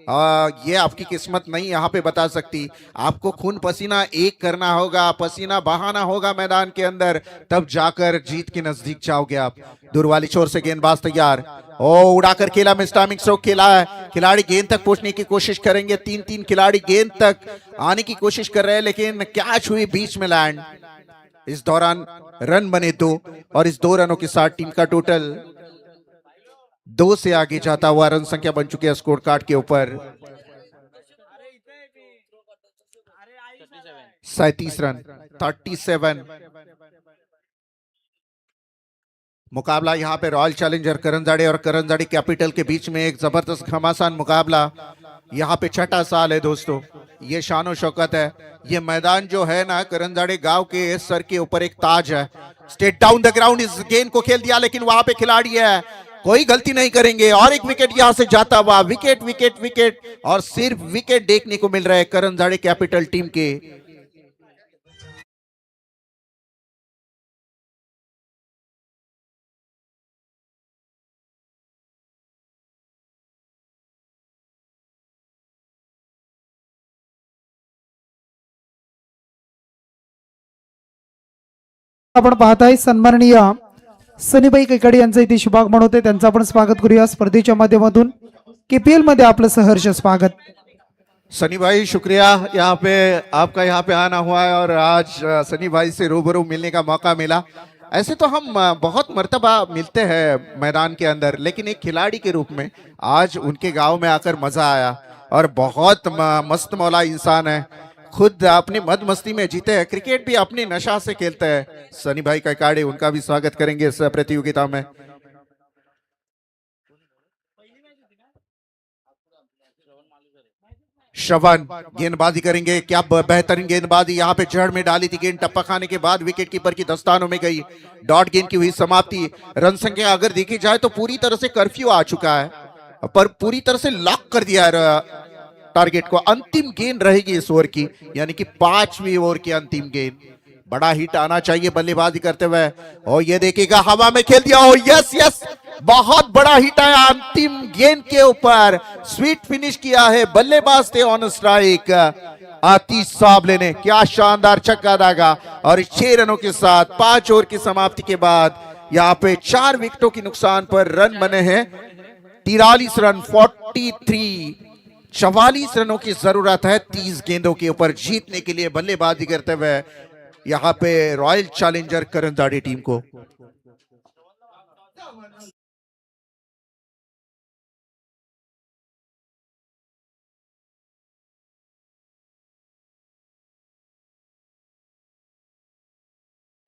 ये आपकी किस्मत नहीं यहाँ पे बता सकती। आपको खून पसीना एक करना होगा, पसीना बहाना होगा मैदान के अंदर, तब जाकर जीत के नजदीक जाओगे आप। दूर वाली छोर से गेंदबाज तैयार, ओ उड़ाकर खेला, मिस्टामिक स्ट्रोक खेला है। खिलाड़ी गेंद तक पहुंचने की कोशिश करेंगे, 3-3 खिलाड़ी गेंद तक आने की कोशिश कर रहे हैं, लेकिन कैच हुई बीच में लैंड। इस दौरान रन बने 2 और इस 2 रनों के साथ टीम का टोटल 2 से आगे जाता हुआ रन संख्या बन चुकी है स्कोर कार्ड के ऊपर 37 रन, 37। मुकाबला यहाँ पे रॉयल चैलेंजर करंजाड़ी और करंजाड़ी कैपिटल के बीच में एक जबरदस्त घमासान मुकाबला। यहाँ पे 6ठा साल है दोस्तों, ये शानो शौकत है। ये मैदान जो है ना, करंजाड़ी गांव के सर के ऊपर एक ताज है। स्टेट डाउन द ग्राउंड, इस गेंद को खेल दिया लेकिन वहां पे खिलाड़ी है, कोई गलती नहीं करेंगे। और एक विकेट यहां से जाता हुआ, विकेट विकेट विकेट और सिर्फ विकेट देखने को मिल रहा है करंजाड़ी कैपिटल टीम के। आपण पाहताय सन्माननीय सनीबाई कैकाडे यांचं इथे शुभागमन होते, त्यांचं आपण स्वागत करूया स्पर्धेच्या माध्यमातून। केपीएल मध्ये आपलं सहर्ष स्वागत। सनी भाई शुक्रिया, यहाँ पे आपका यहाँ पे आना हुआ है और आज सनी भाई से रूबरू मिलने का मौका मिला। ऐसे तो हम बहुत मर्तबा मिलते हैं मैदान के अंदर, लेकिन एक खिलाड़ी के रूप में आज उनके गांव में आकर मजा आया और बहुत मस्त मौला इंसान है। खुद अपनी मद मस्ती में जीते हैं, क्रिकेट भी अपनी नशा से खेलते हैं। सनी भाई कैकाड़े, उनका भी स्वागत करेंगे इस प्रतियोगिता में। श्रवण गेंदबाजी करेंगे, क्या बेहतरीन गेंदबाजी, यहाँ पे जड़ में डाली थी गेंद, टप्पा खाने के बाद विकेट कीपर की दस्तानों में गई। डॉट गेंद की हुई समाप्ति। रन संख्या अगर देखी जाए तो पूरी तरह से कर्फ्यू आ चुका है, पर पूरी तरह से लॉक कर दिया है टारगेट को। अंतिम गेंद रहेगी इस ओवर की, यानी कि 5वीं ओवर की अंतिम गेंद। बड़ा हिट आना चाहिए बल्लेबाजी करते हुए, और ये देखिएगा हवा में खेल दिया। ओ यस यस, बहुत बड़ा हिट आया अंतिम गेंद के ऊपर, स्वीट फिनिश किया है। बल्लेबाज थे ऑन स्ट्राइक आतिश साबले ने, क्या शानदार छक्का दागा। और 6 रनों के साथ 5 ओवर की समाप्ति के बाद यहाँ पे 4 विकेटों के नुकसान पर रन बने हैं 43 रन 43। 44 रनों की जरूरत है 30 गेंदों के ऊपर जीतने के लिए बल्लेबाजी करते हुए यहाँ पे रॉयल चैलेंजर करंजाड़ी टीम को।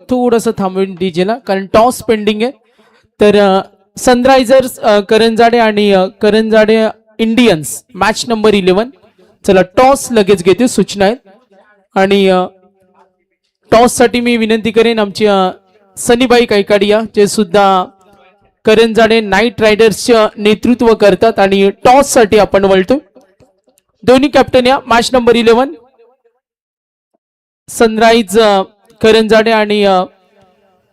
थोडंसं थांबवून डीजेला, कारण टॉस पेंडिंग आहे. तर सनरायझर्स करंजाडे आणि करंजाडे इंडियन्स मॅच नंबर 11. चला टॉस लगेच घेते, सूचना आहेत. आणि टॉस साठी मी विनंती करेन आमची सनीबाई कैकाडिया, जे सुद्धा करंजाडे नाईट रायडर्सचे नेतृत्व करतात. आणि टॉस साठी आपण वळतो. दोन्ही कॅप्टन या मॅच नंबर 11 सनराइज करंजाडे आणि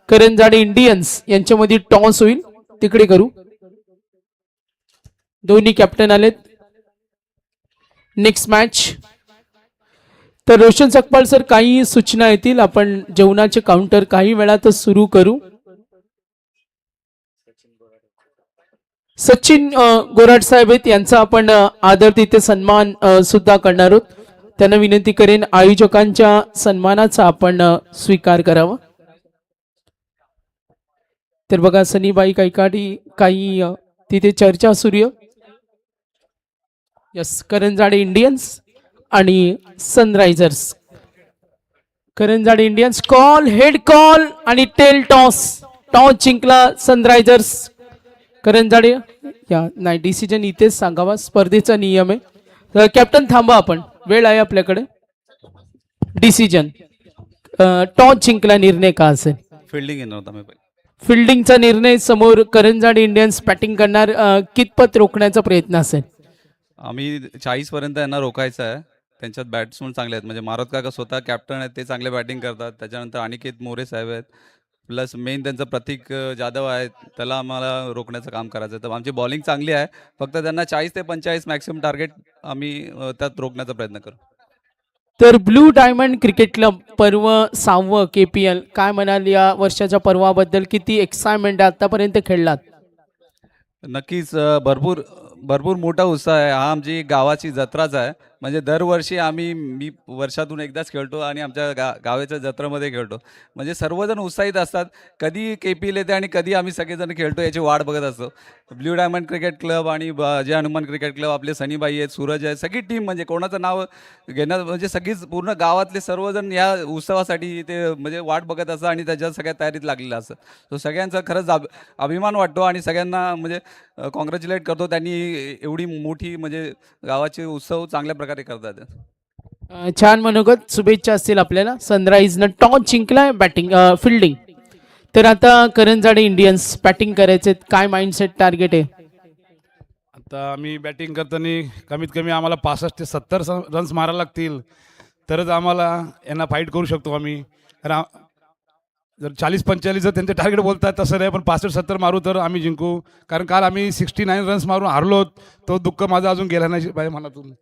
करंजाडे इंडियन्स यांच्यामध्ये टॉस होईल, तिकडे करू. दोन्ही कॅप्टन आलेत. Next match. तर रोशन सकपाल सर, काही सूचना येतील, आपण जेवणाचे काउंटर काही वेळातच सुरू करू. सचिन गोराड साहेब आहेत, यांचा आपण आदर तिथे सन्मान सुद्धा करणार आहोत. त्यांना विनंती करेन आयोजकांच्या सन्मानाचा आपण स्वीकार करावा. तर बघा सनीबाई कैकाडी, काही तिथे चर्चा सुरू. यस, करंजाडे इंडियन्स आणि Sunrisers. Karanjade Indians call, head call आणि टेल टॉस. टॉस जिंकला सनरायझर्स. करंजाडे या नाही, डिसिजन इथेच सांगावा, स्पर्धेचा नियम आहे. कॅप्टन थांबा, आपण वेळ आहे आपल्याकडे. डिसिजन टॉस जिंकला, निर्णय का असेल? फिल्डिंग येणार होता मी. फिल्डिंगचा निर्णय समोर करंजाडे इंडियन्स बॅटिंग करणार, कितपत रोखण्याचा प्रयत्न असेल? आम्ही 40 पर्यंत यांना रोखायचं आहे. त्यांच्यात बॅट्समन चांगले आहेत, म्हणजे मारुत काका स्वतः कॅप्टन आहेत, ते चांगले बॅटिंग करतात. त्याच्यानंतर अनिकेत मोरे साहेब आहेत, प्लस मेन त्यांचं प्रतीक जाधव आहे, त्याला आम्हाला रोखण्याचं काम करायचं आहे. तर आमची बॉलिंग चांगली आहे, फक्त त्यांना 40 ते 45 मॅक्सिमम टार्गेट आम्ही त्यात रोखण्याचा प्रयत्न करू. तर ब्लू डायमंड क्रिकेट क्लब पर्व 6वं KPL, काय म्हणाल या वर्षाच्या पर्वाबद्दल? किती एक्साइटमेंट आहे, आतापर्यंत खेळलात? नक्कीच भरपूर मोठा उत्साह आहे. हा आमची गावाची जत्राच आहे, म्हणजे दरवर्षी मी वर्षातून एकदाच खेळतो आणि आमच्या गावाच्या जत्रेमध्ये खेळतो. म्हणजे सर्वजण उत्साहित असतात, कधी KPL येते आणि कधी आम्ही सगळेजण खेळतो याची वाट बघत असतो. ब्ल्यू डायमंड क्रिकेट क्लब आणि जय हनुमान क्रिकेट क्लब, आपले सनीबाई आहेत, सूरज आहे, सगळी टीम, म्हणजे कोणाचं नाव घेणं, म्हणजे सगळीच पूर्ण गावातले सर्वजण या उत्सवासाठी ते म्हणजे वाट बघत असतात आणि त्याच्या सगळ्या तयारीत लागलेलं असतं. तो सगळ्यांचा खरंच अभिमान वाटतो आणि सगळ्यांना म्हणजे कॉंग्रॅच्युलेट करतो. त्यांनी एवढी मोठी म्हणजे गावाचे उत्सव चांगल्या प्रकारे करतात. छान मनोगत, शुभेच्छा असतील आपल्याला. सनराइजनं टॉस जिंकलाय, बॅटिंग फिल्डिंग. तर आता करंजाडे इंडियन्स बॅटिंग करायचे, काय माइंडसेट टार्गेट आहे? आता आम्ही बॅटिंग करताना कमीत कमी आम्हाला 65 ते 70 रन्स मारायला लागतील, तरच आम्हाला यांना फाईट करू शकतो आम्ही. जर 40-45 जर त्यांचे टार्गेट बोलतात तसं नाही, पण 65-70 मारू तर आम्ही जिंकू. कारण काल आम्ही 69 रन्स मारून हारलो, तो दुःख माझं अजून गेला नाही पाहिजे मनातून.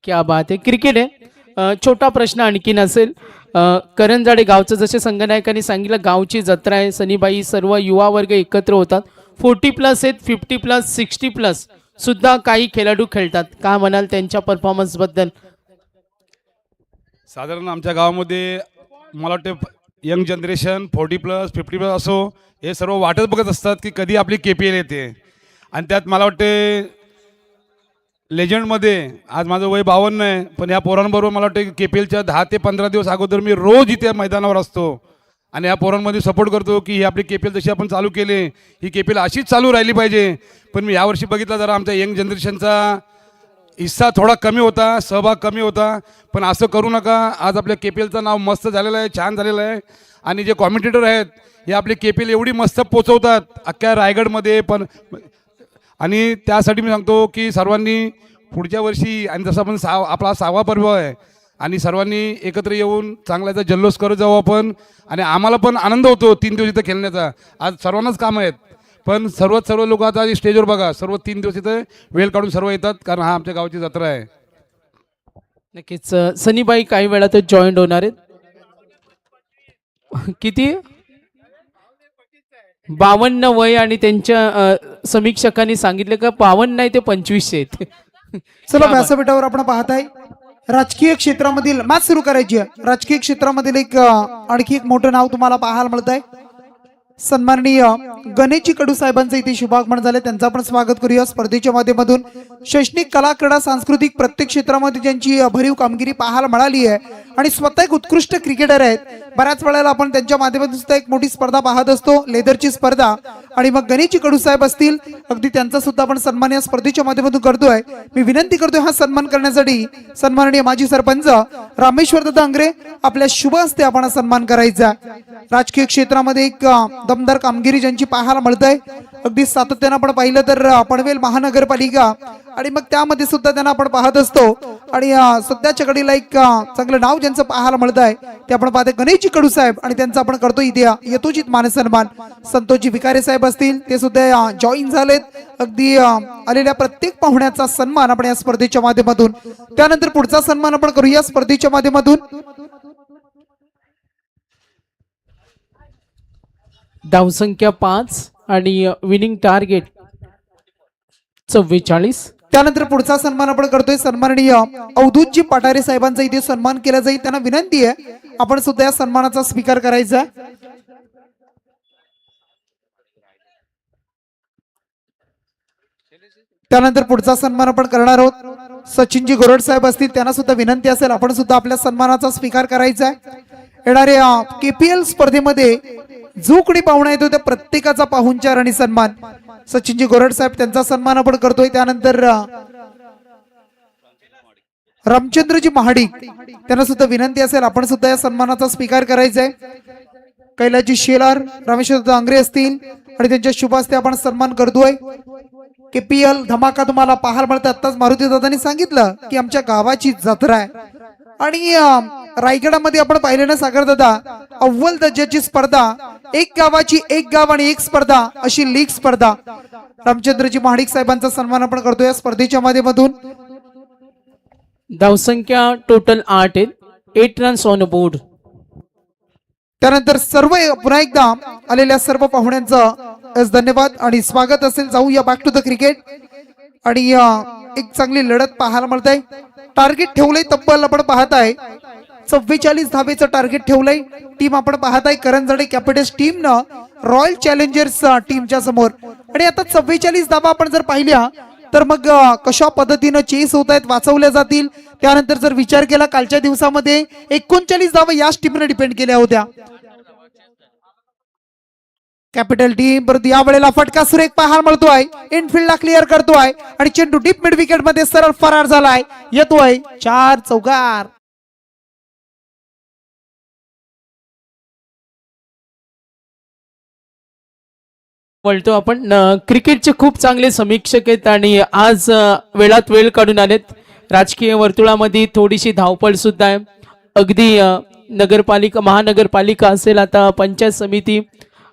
क्या बात आहे. क्रिकेट आहे. छोटा प्रश्न आणखीन असेल. करंजाडे गावचं जसे संघनायकांनी सांगितलं, गावची जत्रा आहे. सनीबाई, सर्व युवा वर्ग एकत्र होतात. 40+ आहेत, 50+, 60+ सुद्धा काही खेळाडू खेळतात. काय म्हणाल त्यांच्या परफॉर्मन्स बद्दल? साधारण आमच्या गावामध्ये मला वाटतं यंग जनरेशन 40+, 50+ असो, हे सर्व वाटच बघत असतात की कधी आपली KPL येते. आणि त्यात मला वाटते लेजंडमध्ये आज माझं वय 52 आहे, पण या पोरांबरोबर मला वाटतं की KPLच्या 10 ते 15 दिवस अगोदर मी रोज इथे मैदानावर असतो आणि या पोरांमध्ये सपोर्ट करतो की ही आपली KPL जशी आपण चालू केली ही KPL अशीच चालू राहिली पाहिजे. पण मी यावर्षी बघितलं जरा आमच्या यंग जनरेशनचा हिस्सा थोडा कमी होता, सहभाग कमी होता. पण असं करू नका. आज आपल्या KPLचं नाव मस्त झालेलं आहे, छान झालेलं आहे. आणि जे कॉमेंटेटर आहेत हे आपली KPL एवढी मस्त पोचवतात अख्ख्या रायगडमध्ये पण. आणि त्यासाठी मी सांगतो की सर्वांनी पुढच्या वर्षी आणि जसं आपण आपला 6वा पर्व आहे आणि सर्वांनी एकत्र येऊन चांगल्याचा जल्लोष करत जाऊ आपण. आणि आम्हाला पण आनंद होतो 3 दिवस इथं खेळण्याचा. आज सर्वांनाच कामं आहेत पण सर्व लोक आता स्टेजवर बघा, सर्व 3 दिवस इथं वेळ काढून सर्व येतात कारण हा आमच्या गावाची जत्रा आहे. नक्कीच सनीबाई काही वेळातच जॉईंट होणार आहेत. किती 52 वय आणि त्यांच्या समीक्षकांनी सांगितले का 52 नाही ते 25 आहेत. चला व्यासपीठावर आपण पाहताय राजकीय क्षेत्रामधील मॅच सुरू करायची आहे. राजकीय क्षेत्रामधील एक आणखी एक मोठं नाव तुम्हाला पाहायला मिळत आहे. सन्माननीय गणेशजी कडू साहेबांचं इथे शुभागमन झाले, त्यांचं आपण स्वागत करूया. स्पर्धेच्या माध्यमातून शैक्षणिक, कला, क्रीडा, सांस्कृतिक प्रत्येक क्षेत्रामध्ये ज्यांची भरीव कामगिरी पाहायला मिळाली आहे आणि स्वतः एक उत्कृष्ट क्रिकेटर आहेत. बऱ्याच वेळेला आपण त्यांच्या माध्यमातून सुद्धा एक मोठी स्पर्धा पाहत असतो, लेदरची स्पर्धा. आणि मग गणेशजी कडू साहेब असतील, अगदी त्यांचा सुद्धा आपण सन्मान या स्पर्धेच्या माध्यमातून करतोय. मी विनंती करतोय हा सन्मान करण्यासाठी सन्माननीय माजी सरपंच रामेश्वर दादा आंग्रे आपल्या शुभ हस्ते आपण सन्मान करायचा. राजकीय क्षेत्रामध्ये एक दमदार कामगिरी ज्यांची पाहायला मिळते, अगदी सातत्यानं आपण पाहिलं तर पनवेल महानगरपालिका आणि मग त्यामध्ये सुद्धा त्यांना आपण पाहत असतो. आणि सध्याच्या घडीला एक चांगलं नाव ज्यांचं पाहायला मिळत आहे ते आपण पाहतो गणेशजी कडू साहेब आणि त्यांचा आपण करतो इथे यथोचित मानसन्मान. संतोषजी विकारे साहेब असतील ते सुद्धा जॉईन झालेत. अगदी आलेल्या प्रत्येक पाहुण्याचा सन्मान आपण या स्पर्धेच्या माध्यमातून. त्यानंतर पुढचा सन्मान आपण करूया स्पर्धेच्या माध्यमातून. धावसंख्या 5 आणि विनिंग टार्गेट 44. त्यानंतर पुढचा सन्मान आपण करतोय सन्माननीय अवधूतजी पठारे साहेबांचा इथे सन्मान केला जाईल. त्यांना विनंती आहे आपण सुद्धा या सन्मानाचा स्वीकार करायचा. त्यानंतर पुढचा सन्मान आपण करणार आहोत सचिनजी गोरड साहेब असतील, त्यांना सुद्धा विनंती असेल आपण सुद्धा आपल्या सन्मानाचा स्वीकार करायचा आहे. येणाऱ्या KPL स्पर्धेमध्ये जो कोणी पाहुणा येतो त्या प्रत्येकाचा पाहुणचार आणि सन्मान सचिनजी गोरड साहेब त्यांचा सन्मान आपण करतोय. त्यानंतर रामचंद्रजी महाडिक त्यांना सुद्धा विनंती असेल आपण सुद्धा या सन्मानाचा स्वीकार करायचा आहे. कैलासजी शेलार, रामेश्वर आंग्रे असतील आणि त्यांच्या शुभ हस्ते आपण सन्मान करतोय. KPL धमाका तुम्हाला पाहायला मिळतं. आताच मारुती दादांनी सांगितलं की आमच्या गावाची जत्रा आहे आणि रायगडामध्ये आपण पाहिलं ना सागर दादा, अव्वल दर्जाची स्पर्धा, एक गावाची एक गाव आणि एक स्पर्धा अशी लीग स्पर्धा. रामचंद्रजी महाडिक साहेबांचा सन्मान आपण करतो या स्पर्धेच्या माध्यमातून. धावसंख्या टोटल 8 आहेत, 8 रन्स ऑन बोर्ड. त्यानंतर सर्व पुन्हा एकदा आलेल्या सर्व पाहुण्यांचं धन्यवाद आणि स्वागत असेल. जाऊया बॅक टू द क्रिकेट आणि एक चांगली लढत पाहायला मिळत आहे. टार्गेट ठेवलंय तब्बल आपण पाहताय 44 धावेचं टार्गेट ठेवलंय. टीम आपण पाहताय करंजाडे कॅपिटल्स टीमनं रॉयल चॅलेंजर्स टीमच्या समोर. आणि आता 44 धावा आपण जर पाहिल्या तर मग कशा पद्धतीनं चेस होत आहेत, वाचवल्या जातील. त्यानंतर जर विचार केला कालच्या दिवसामध्ये 39 धावा याच टीमने डिपेंड केल्या होत्या. कॅपिटल टीम परत या वेळेला फटका सुरेख पाहायला मिळतोय, इनफिल्डला क्लिअर करतोय आणि चेंडू डीप मिड विकेट मध्ये सरळ फरार झालाय. येतोय 4 चौकार. बोलतो आपण क्रिकेटचे खूप चांगले समीक्षक आहेत आणि आज वेळात वेळ काढून आलेत. राजकीय वर्तुळामध्ये थोडीशी धावपळ सुद्धा आहे. अगदी नगरपालिका, महानगरपालिका असेल, आता पंचायत समिती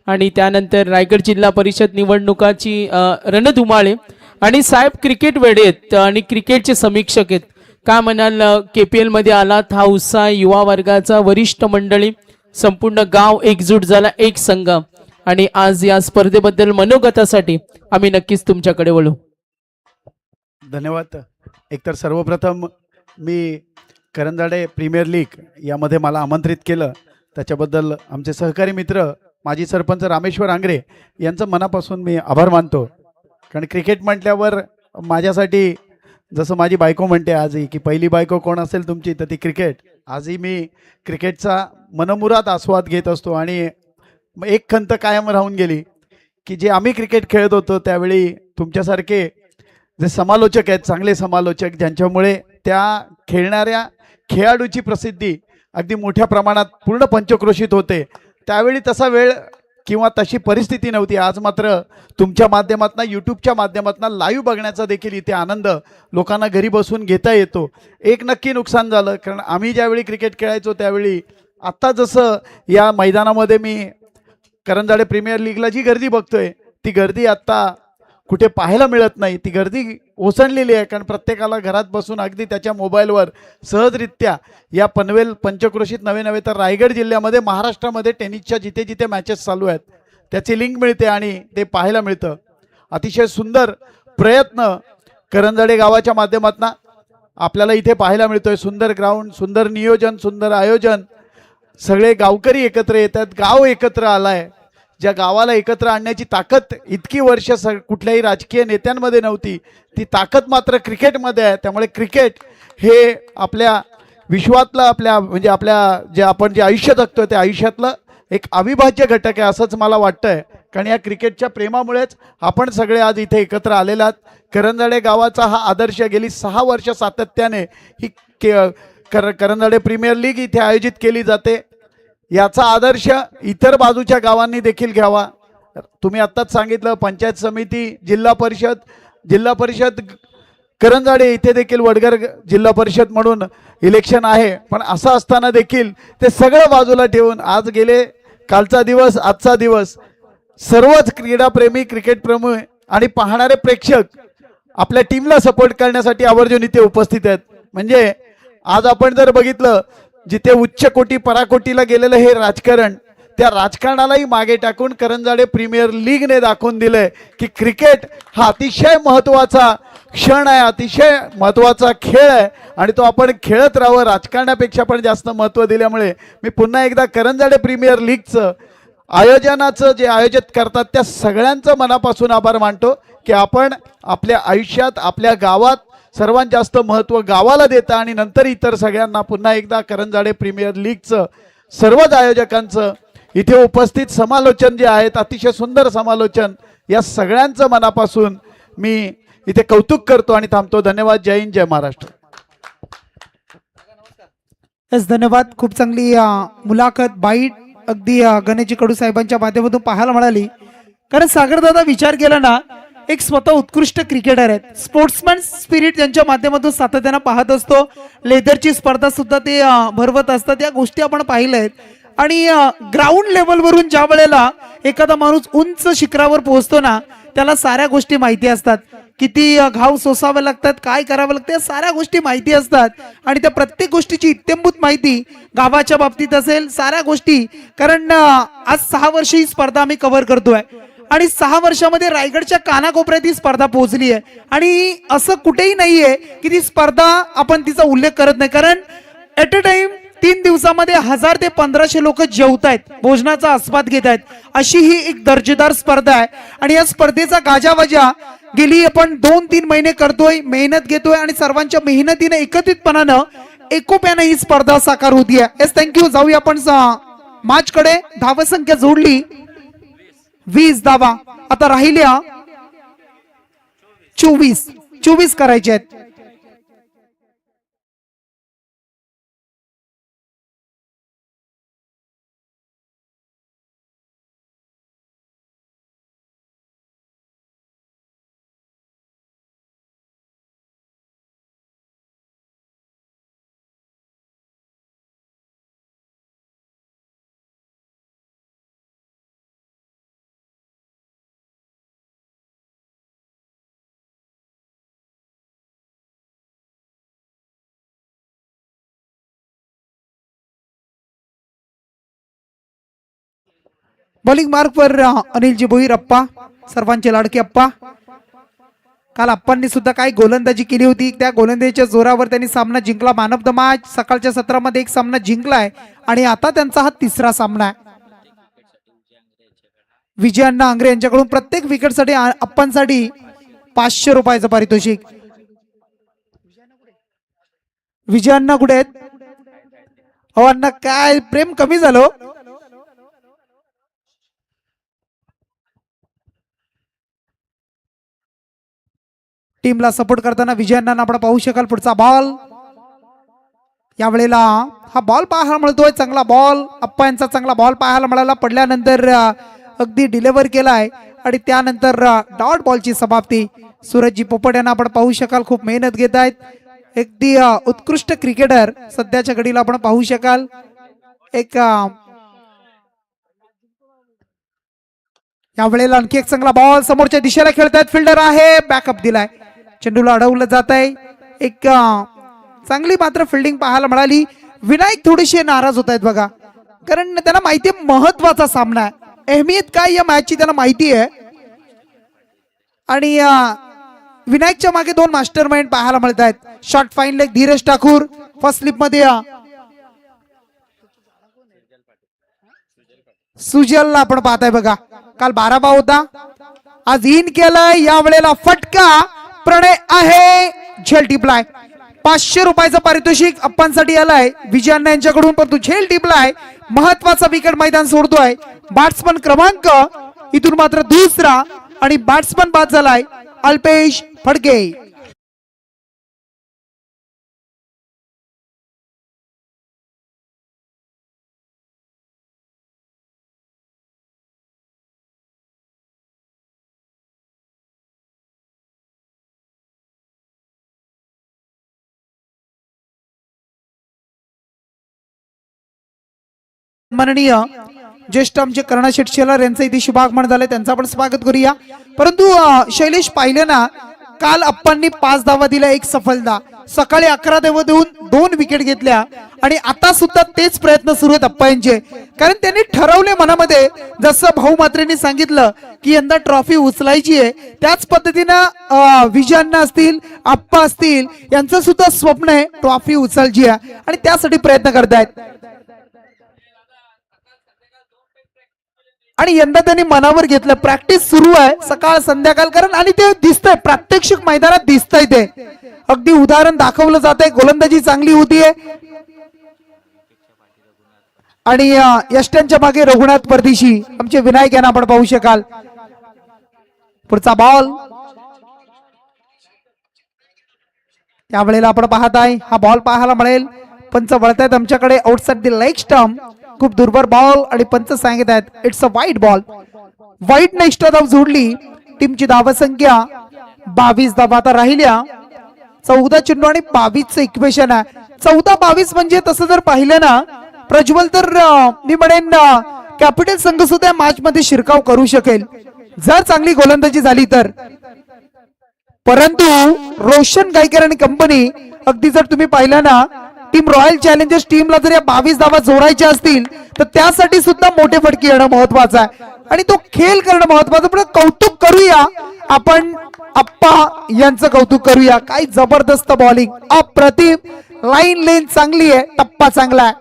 आणि त्यानंतर रायगड जिल्हा परिषद निवडणुकाची रणधुमाळे आणि साहेब क्रिकेट वेडे आहेत आणि क्रिकेटचे समीक्षक आहेत. काय म्हणाल, KPL मध्ये आलात, हा उत्साह युवा वर्गाचा, वरिष्ठ मंडळी, संपूर्ण गाव एकजूट झाला, एक संघ. आणि आज या स्पर्धेबद्दल मनोगतासाठी आम्ही नक्कीच तुमच्याकडे वळू. धन्यवाद. एकतर सर्वप्रथम मी करंजाडे प्रीमियर लीग यामध्ये मला आमंत्रित केलं त्याच्याबद्दल आमचे सहकारी मित्र माजी सरपंच रामेश्वर आंग्रे यांचं मनापासून मी आभार मानतो. कारण क्रिकेट म्हटल्यावर माझ्यासाठी जसं माझी बायको म्हणते आजही की पहिली बायको कोण असेल तुमची तर ती क्रिकेट. आजही मी क्रिकेटचा मनमुराद आस्वाद घेत असतो आणि एक खंत कायम राहून गेली की जे आम्ही क्रिकेट खेळत होतो त्यावेळी तुमच्यासारखे जे समालोचक आहेत, चांगले समालोचक, ज्यांच्यामुळे त्या खेळणाऱ्या खेळाडूची प्रसिद्धी अगदी मोठ्या प्रमाणात पूर्ण पंचक्रोशीत होते, त्यावेळी तसा वेळ किंवा तशी परिस्थिती नव्हती. आज मात्र तुमच्या माध्यमातून, यूट्यूबच्या माध्यमातून लाईव्ह बघण्याचा देखील इथे आनंद लोकांना घरी बसून घेता येतो. एक नक्की नुकसान झालं, कारण आम्ही ज्यावेळी क्रिकेट खेळायचो त्यावेळी आत्ता जसं या मैदानामध्ये मी करंजाडे प्रीमियर लीगला जी गर्दी बघतोय ती गर्दी आत्ता कुठे पाहायला मिळत नाही. ती गर्दी ओसंडलेली आहे, कारण प्रत्येकाला घरात बसून अगदी त्याच्या मोबाईलवर सहजरित्या या पनवेल पंचक्रोशीत नव्हे तर रायगड जिल्ह्यामध्ये, महाराष्ट्रामध्ये टेनिसच्या जिथे जिथे मॅचेस चालू आहेत त्याची लिंक मिळते आणि ते पाहायला मिळतं. अतिशय सुंदर प्रयत्न करंजाडे गावाच्या माध्यमातून आपल्याला इथे पाहायला मिळतोय. सुंदर ग्राउंड, सुंदर नियोजन, सुंदर आयोजन, सगळे गावकरी एकत्र येतात, गाव एकत्र आलाय. ज्या गावाला एकत्र आणण्याची ताकद इतकी वर्ष कुठल्याही राजकीय नेत्यांमध्ये नव्हती, ती ताकद मात्र क्रिकेटमध्ये आहे. त्यामुळे क्रिकेट हे आपल्या विश्वातलं, आपल्या जे आपण जे आयुष्य जगतोय त्या आयुष्यातलं एक अविभाज्य घटक आहे असंच मला वाटतंय. कारण या क्रिकेटच्या प्रेमामुळेच आपण सगळे आज इथे एकत्र आलेले आहात. करंजाडे गावाचा हा आदर्श गेली 6 वर्ष सातत्याने ही करंजाडे प्रीमियर लीग इथे आयोजित केली जाते. याचा आदर्श इतर बाजूच्या गावांनी देखील घ्यावा. तुम्ही आत्ताच सांगितलं पंचायत समिती, जिल्हा परिषद करंजाडे इथे देखील वडगर जिल्हा परिषद म्हणून इलेक्शन आहे. पण असं असताना देखील ते सगळं बाजूला ठेवून आज गेले कालचा दिवस, आजचा दिवस सर्वच क्रीडाप्रेमी, क्रिकेटप्रेमी आणि पाहणारे प्रेक्षक आपल्या टीमला सपोर्ट करण्यासाठी आवर्जून इथे उपस्थित आहेत. म्हणजे आज आपण जर बघितलं जिथे उच्च कोटी पराकोटीला गेलेलं हे राजकारण, त्या राजकारणालाही मागे टाकून करंजाडे प्रीमियर लीगने दाखवून दिलंय की क्रिकेट हा अतिशय महत्त्वाचा क्षण आहे, अतिशय महत्त्वाचा खेळ आहे आणि तो आपण खेळत राहावं, राजकारणापेक्षा पण जास्त महत्त्व दिल्यामुळे मी पुन्हा एकदा करंजाडे प्रीमियर लीगचं आयोजनाचं जे आयोजित करतात त्या सगळ्यांचं मनापासून आभार मानतो की आपण आपल्या आयुष्यात, आपल्या गावात सर्वात जास्त महत्त्व गावाला देता आणि नंतर इतर सगळ्यांना. पुन्हा एकदा करंजाडे प्रीमियर लीगचं सर्वच आयोजकांचं इथे उपस्थित समालोचन जे आहेत, अतिशय सुंदर समालोचन, या सगळ्यांचं मनापासून मी इथे कौतुक करतो आणि थांबतो. धन्यवाद. जय हिंद, जय महाराष्ट्र. धन्यवाद. खूप चांगली मुलाखत, बाईट अगदी गणेशजी कडू साहेबांच्या माध्यमातून पाहायला मिळाली. कारण सागरदादा विचार केला ना, एक स्वतः उत्कृष्ट क्रिकेटर आहेत, स्पोर्ट्समॅन स्पिरिट त्यांच्या माध्यमातून सातत्यानं पाहत असतो. लेदरची स्पर्धा सुद्धा ते भरवत असतात, या गोष्टी आपण पाहिल्या आहेत. आणि ग्राउंड लेवलवरून ज्या वेळेला एखादा माणूस उंच शिखरावर पोहोचतो ना, त्याला साऱ्या गोष्टी माहिती असतात, किती घाव सोसावे लागतात, काय करावं लागतं, या साऱ्या गोष्टी माहिती असतात. आणि त्या प्रत्येक गोष्टीची इत्थंभूत माहिती गावाच्या बाबतीत असेल, साऱ्या गोष्टी. कारण आज 6 वर्ष ही स्पर्धा आम्ही कव्हर करतोय आणि 6 वर्षामध्ये रायगडच्या कानाकोपऱ्यात ही स्पर्धा पोहोचली आहे. आणि असं कुठेही नाहीये की ती स्पर्धा आपण तिचा उल्लेख करत नाही. कारण ऍट अ टाइम 3 दिवसामध्ये 1000 ते 1500 लोक जेवतायत, भोजनाचा आस्वाद घेत आहेत, अशी ही एक दर्जेदार स्पर्धा आहे. आणि या स्पर्धेचा गाजावाजा गेली आपण 2-3 महिने करतोय, मेहनत घेतोय आणि सर्वांच्या मेहनतीने एकत्रितपणानं एकोप्यानं ही स्पर्धा साकार होती आहे. Yes, thank you. जाऊया आपण मॅच कडे. धावसंख्या जोडली 20 धावा, आता राहिल्या 24 करायचे आहेत. बॉलिंग मार्कवर अनिलजी भोईर अप्पा, सर्वांचे लाडके अप्पा. काल अप्पांनी सुद्धा काही गोलंदाजी केली होती, त्या गोलंदाजीच्या जोरावर त्यांनी सामना जिंकला. Man of the match. सकाळच्या सत्रामध्ये एक सामना जिंकलाय आणि आता त्यांचा हा 3रा सामना आहे. विजयाण्णा आंग्रे यांच्याकडून प्रत्येक विकेटसाठी अप्पांसाठी 500 रुपयाचं पारितोषिक. विजयाण्णा कुठे आहेत? अहो अण्णा काय प्रेम कमी झालं. टीमला सपोर्ट करताना विजयाण्णा आपण पाहू शकाल. पुढचा बॉल यावेळेला हा बॉल पाहायला मिळतोय. चांगला बॉल अप्पा यांचा चांगला बॉल पाहायला मिळाला. पडल्यानंतर अगदी डिलिव्हर केलाय आणि त्यानंतर डॉट बॉलची समाप्ती. सूरजजी पोपट यांना आपण पाहू शकाल खूप मेहनत घेत आहेत. अगदी उत्कृष्ट क्रिकेटर सध्याच्या घडीला आपण पाहू शकाल. एक यावेळेला आणखी एक चांगला बॉल समोरच्या दिशेला खेळतायत. फिल्डर आहे बॅकअप दिलाय. चेंडूला अडवलं जात आहे. एक चांगली मात्र फिल्डिंग पाहायला मिळाली. विनायक थोडेसे नाराज होत आहेत बघा, कारण त्यांना माहिती आहे महत्वाचा सामना आहे. अहमियत काय या मॅचची त्यांना माहिती आहे. आणि विनायकच्या मागे दोन मास्टर माइंड पाहायला मिळत आहेत. Short fine leg Dheeraj Thakur. First slip मध्ये सुजलला आपण पाहताय बघा. काल 12 बा होता, आज इन केलाय. यावेळेला फटका प्रणय आहे. झेल टिपलाय. 500 रुपयाचं पारितोषिक अप्पांसाठी आलाय विजयाण्णा यांच्याकडून, परंतु झेल टिपलाय. महत्वाचा विकेट मैदान सोडतोय. बॅट्समन क्रमांक इथून मात्र दुसरा आणि बॅट्समन बाद झालाय अल्पेश फडके. माननीय ज्येष्ठ आमचे करुणा शेठ शेलार यांचं इथे शुभागमन झालंय, त्यांचं आपण स्वागत करूया. परंतु शैलेश पाहिलं ना, काल अप्पांनी 5 धावा दिल्या, 1 सफलता. सकाळी 11 धावा देऊन 2 विकेट घेतल्या आणि आता सुद्धा तेच प्रयत्न सुरू आहेत अप्पा यांचे. कारण त्यांनी ठरवले मनामध्ये, जसं भाऊ मात्रेंनी सांगितलं की यंदा ट्रॉफी उचलायची आहे, त्याच पद्धतीनं विजयाण्णा असतील अप्पा असतील यांचं सुद्धा स्वप्न आहे ट्रॉफी उचलायची आहे आणि त्यासाठी प्रयत्न करतायत. आणि यंदा त्यांनी मनावर घेतलं. प्रॅक्टिस सुरू आहे सकाळ संध्याकाळ, कारण आणि ते दिसतंय प्रात्यक्षिक मैदानात दिसतंय. ते अगदी उदाहरण दाखवलं जात आहे. गोलंदाजी चांगली होतीये आणि यष्ट्यांच्या मागे रघुनाथ परदेशी आमचे विनायक यांना आपण पाहू शकाल. पुढचा बॉल त्यावेळेला आपण पाहत आहे. हा बॉल पाहायला मिळेल. पंच वळतायत आमच्याकडे आउटसाइड द लेग स्टंप. खूप दुर्बर बॉल आणि पंच सांगत आहेत इट्स अ वाईट बॉल. वाईट ने एक्स्ट्रा धाव जोडली. टीमची धावसंख्या 22 धावा आता राहिल्या. 14 चेंडू आणि 22चं इक्वेशन आहे. 14-22 म्हणजे तसं जर पाहिलं ना प्रज्वल, तर मी म्हणेन कॅपिटल संघ सुद्धा या मॅच मध्ये शिरकाव करू शकेल जर चांगली गोलंदाजी झाली तर. परंतु रोशन गायकर आणि कंपनी, अगदी जर तुम्ही पाहिलं ना, टीम रॉयल चॅलेंजर्स टीमला जर या 22 धावा जोडायच्या असतील तर त्यासाठी सुद्धा मोठे फटके येणं महत्वाचं आहे आणि तो खेळ करणं महत्वाचं. पण कौतुक करूया आपण अप्पा यांचं कौतुक करूया. काय जबरदस्त बॉलिंग, अप्रतिम. लाईन लेन चांगली आहे, टप्पा चांगला आहे.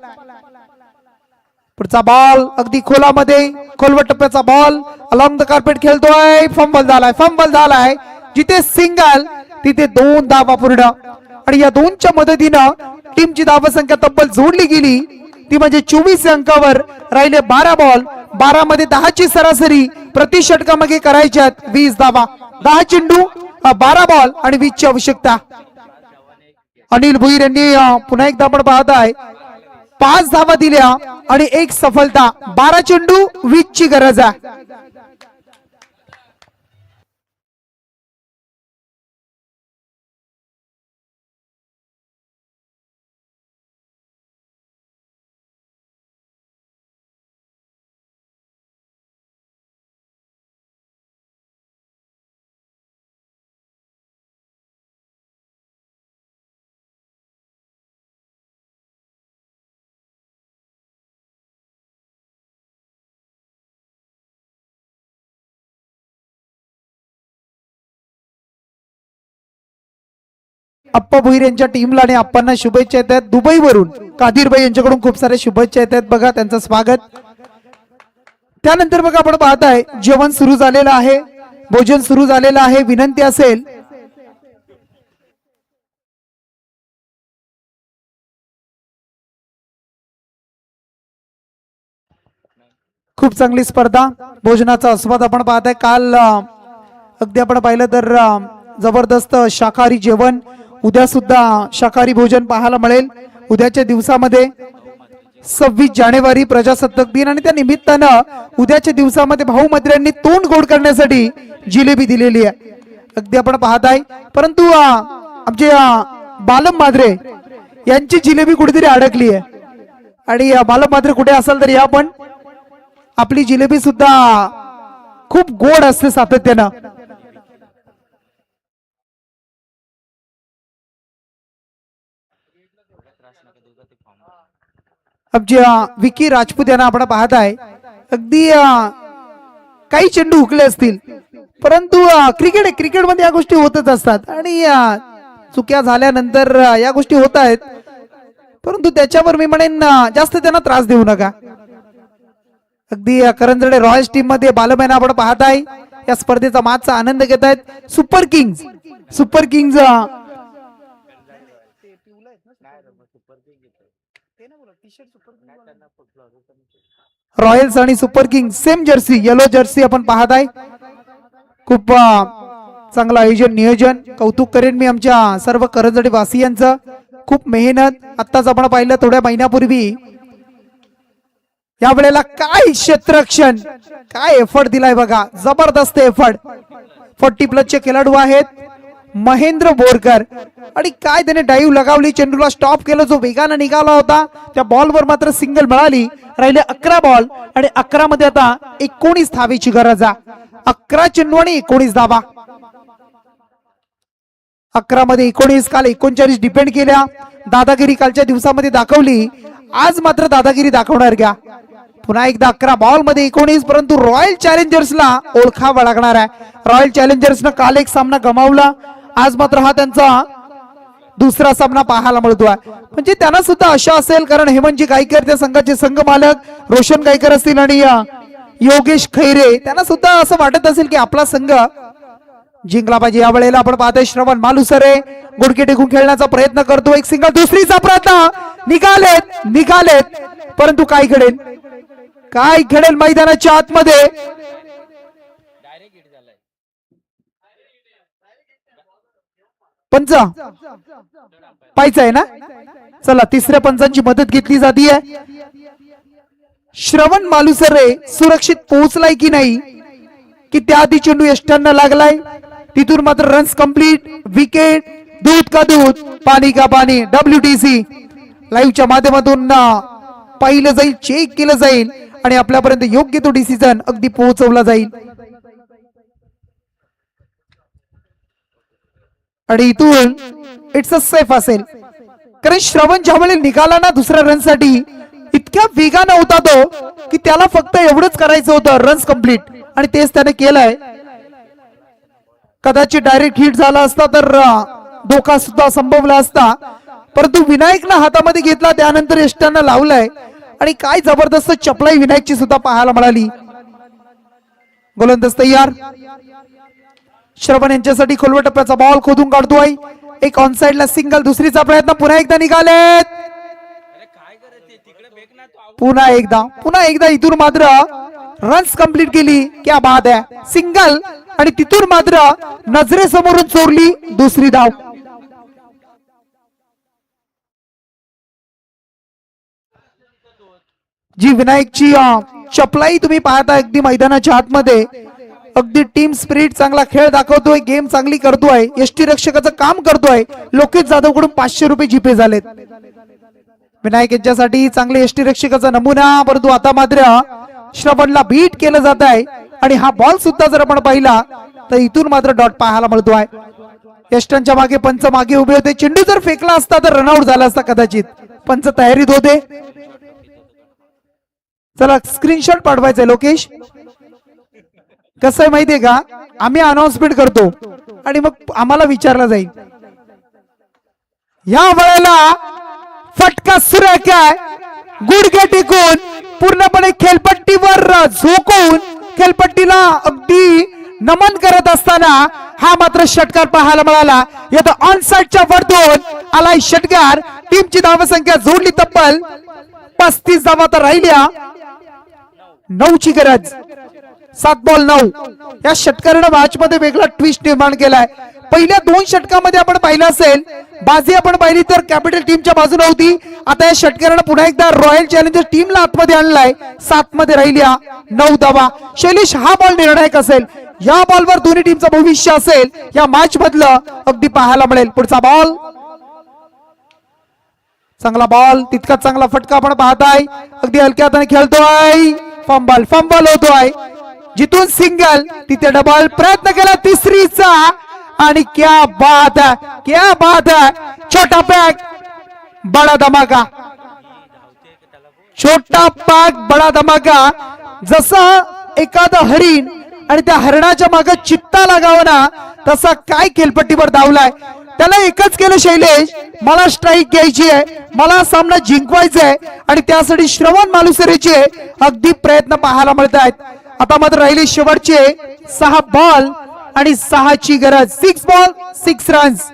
पुढचा बॉल अगदी खोलामध्ये, खोलवट टप्प्याचा बॉल अलॉंग द कार्पेट खेळतोय. फंबल झालाय. जिथे सिंगल तिथे 2 धावा पूर्ण आणि या 2च्या मदतीनं टीमची धावसंख्या तब्बल जोडली गेली. ती म्हणजे 24 अंकावर राहिले 12 बॉल. 12 मध्ये 10ची सरासरी प्रति षटकामागे करायच्यात 20 धावा. 10 चेंडू 12 बॉल आणि 20ची आवश्यकता. अनिल भुईर यांनी पुन्हा एकदा आपण पाहत आहे 5 धावा दिल्या आणि 1 सफलता. 12 चेंडू 20ची गरज आहे. अप्पा भुईर यांच्या टीमला आणि अप्पांना शुभेच्छा येत आहेत. दुबईवरून कादिरभाई यांच्याकडून खूप सारे शुभेच्छा येत आहेत. बघा त्यांचं स्वागत. त्यानंतर बघा आपण पाहताय जेवण सुरू झालेलं आहे, भोजन सुरू झालेलं आहे. विनंती असेल खूप चांगली स्पर्धा, भोजनाचा आस्वाद आपण पाहताय. काल अगदी आपण पाहिलं तर जबरदस्त शाकाहारी जेवण, उद्या सुद्धा शाकाहारी भोजन पाहायला मिळेल. उद्याच्या दिवसामध्ये 26 जानेवारी प्रजासत्ताक दिन आणि त्या निमित्तानं उद्याच्या दिवसामध्ये भाऊ मंत्र्यांनी तोंड गोड करण्यासाठी जिलेबी दिलेली आहे, अगदी आपण पाहताय. परंतु आमचे बालम माद्रे यांची जिलेबी कुठेतरी अडकली आहे आणि बालम माद्रे कुठे असाल तरी आपण आपली जिलेबी सुद्धा खूप गोड असते सातत्यानं. आमच्या विकी राजपूत यांना आपण पाहताय, अगदी काही चेंडू हुकले असतील परंतु क्रिकेट आहे, क्रिकेटमध्ये या गोष्टी होतच असतात आणि चुक्या झाल्यानंतर या गोष्टी होत आहेत, परंतु त्याच्यावर मी म्हणेन जास्त त्यांना त्रास देऊ नका. अगदी करंजडे रॉयल्स टीम मध्ये बालमैना आपण पाहताय या स्पर्धेचा मातचा आनंद घेत आहेत. सुपर किंग्ज रॉयल्स आणि super Kings same Jersey, yellow Jersey आपण पाहताय. खूप चांगलं आयोजन, नियोजन, कौतुक करेन मी आमच्या सर्व करंजडे वासियांचं. खूप मेहनत, आत्ताच आपण पाहिलं थोड्या महिन्यापूर्वी या वेळेला काय क्षेत्ररक्षण, काय एफर्ट दिलाय बघा, जबरदस्त एफर्ट. 40+ चे खेळाडू आहेत. महेंद्र बोरकर आणि काय त्याने डाईव्ह लगावली, चेंडूला स्टॉप केलं, जो वेगाने निघाला होता त्या बॉलवर मात्र सिंगल मिळाली. राहिले 11 बॉल आणि 11 मध्ये आता 19 धावेची गरज आहे. 11 चेंडू आणि 19 धावा. 11 मध्ये 19, काल 39 डिपेंड केल्या. दादागिरी कालच्या दिवसामध्ये दाखवली, आज मात्र दादागिरी दाखवणार घ्या. पुन्हा एकदा 11 बॉल मध्ये 19, परंतु रॉयल चॅलेंजर्सला ओळखावा लागणार आहे. रॉयल चॅलेंजर्सनं काल एक सामना गमावला, आज मात्र हा त्यांचा दुसरा सामना पाहायला मिळतोय. म्हणजे त्यांना सुद्धा आशा असेल, कारण हेमंतजी गायकर त्या संघाचे संघ मालक, रोशन गायकर असतील आणि योगेश खैरे, त्यांना सुद्धा असं वाटत असेल की आपला संघ जिंकला पाहिजे. या वेळेला आपण पाहतोय श्रवण मालुसरे गुडके टेकून खेळण्याचा प्रयत्न करतो. एक सिंगल, दुसरीचा प्रयत्न, निघालेत परंतु काय घडेल मैदानाच्या आतमध्ये. पंच पाहायचं आहे ना, चला तिसऱ्या पंचांची मदत घेतली जाते. श्रवण मालुसरे सुरक्षित पोहोचलाय की नाही, की त्याआधी चेंडू यष्टांना लागलाय, तिथून मात्र रन्स कंप्लीट, विकेट, दूध का दूध, पाणी का पाणी. WTC लाईव्हच्या माध्यमातून पाहिलं जाईल, चेक केलं जाईल आणि आपल्यापर्यंत योग्य तो डिसिजन अगदी पोहोचवला जाईल. आणि इथून इट्स अ सेफ असेल, कारण श्रवण ज्यावेळी निघाला ना दुसऱ्या रन साठी, इतक्या वेगानं होता तो की त्याला फक्त एवढंच करायचं होतं, रन्स कंप्लीट, आणि तेच त्याने केलंय. कदाचित डायरेक्ट हिट झाला असता तर धोका सुद्धा संभवला असता, परंतु विनायकनं हातामध्ये घेतला, त्यानंतर यष्टांना लावलाय आणि काय जबरदस्त चपलाई विनायकची सुद्धा पाहायला मिळाली. गोलंदाज तयार. श्रवण यांच्यासाठी खोलवा टप्प्याचा बॉल खोदून काढतोय. एक ऑन साइडला सिंगल, दुसरीचा प्रयत्न, पुन्हा एकदा निघालेत, पुन्हा एकदा इथून मात्र रन्स कंप्लीट केली. क्या बात आहे, सिंगल आणि तिथून मात्र नजरेसमोरून चोरली दुसरी धाव. जी विनायकची चपलाई तुम्ही पाहता अगदी मैदानाच्या आतमध्ये, अगदी टीम स्पिरिट, चांगला खेळ दाखवतोय, गेम चांगली करतोय, यष्टी रक्षकाचं काम करतोय. लोकेश जाधव कडून 500 रुपये जीपे झालेत. विनायक यांच्यासाठी चांगले यष्टी रक्षकाचा नमुना, परंतु आता मात्र श्रवणला बीट केलं जात आहे आणि हा बॉल सुद्धा जर आपण पाहिला तर इथून मात्र डॉट पाहायला मिळतोय. यष्टांच्या मागे पंच मागे उभे होते, चेंडू जर फेकला असता तर रनआउट झाला असता कदाचित. पंच तयारीत होते. चला स्क्रीनशॉट पाठवायचंय लोकेश. कसं आहे माहितीये का, आम्ही अनाउन्समेंट करतो आणि मग आम्हाला विचारलं जाईल. या वेळेला फटका सुरेख आहे, गुडघे टेकून पूर्णपणे खेळपट्टीवर झोकून खेळपट्टीला अगदी नमन करत असताना हा मात्र षटकार पाहायला मिळाला. यात ऑन साइडच्या वरतून आलाय षटकार. टीमची धावसंख्या जोडली तब्बल 35 धावा तर राहिल्या. 9ची गरज. 7 बॉल 9. या षटकारानं मॅच मध्ये वेगळा ट्विस्ट निर्माण केलाय. पहिल्या 2 षटकामध्ये आपण पाहिलं असेल बाजी आपण पाहिली तर कॅपिटल टीमच्या बाजूने होती. आता या षटकारानं पुन्हा एकदा रॉयल चॅलेंजर्स टीमला आतमध्ये आणलाय. 7 मध्ये राहिल्या 9 धावा. शैलेश हा बॉल निर्णायक असेल. या बॉलवर दोन्ही टीमचं भविष्य असेल या मॅच मधलं अगदी पाहायला मिळेल. पुढचा बॉल चांगला बॉल तितका चांगला फटका आपण पाहताय. अगदी हलक्या हाताने खेळतोय. फंबल होतोय. जिथून सिंगल तिथे डबल प्रयत्न केला तिसरीचा आणि क्या बात है, क्या बात है. छोटा पॅक बडा धमाका. छोटा पॅक बडा धमाका. जसं एखादं हरिण आणि त्या हरणाच्या मागे चित्ता लागावा ना तसा काय खेळपट्टीवर धावलाय. त्याला एकच केलं शैलेश, मला स्ट्राईक घ्यायची आहे, मला सामना जिंकवायचा आहे आणि त्यासाठी श्रवण मालुसरेचे अगदी प्रयत्न पाहायला मिळत आहेत. आता मात्र राहिली शेवटचे 6 बॉल आणि 6ची गरज. 6 बॉल 6 रन्स.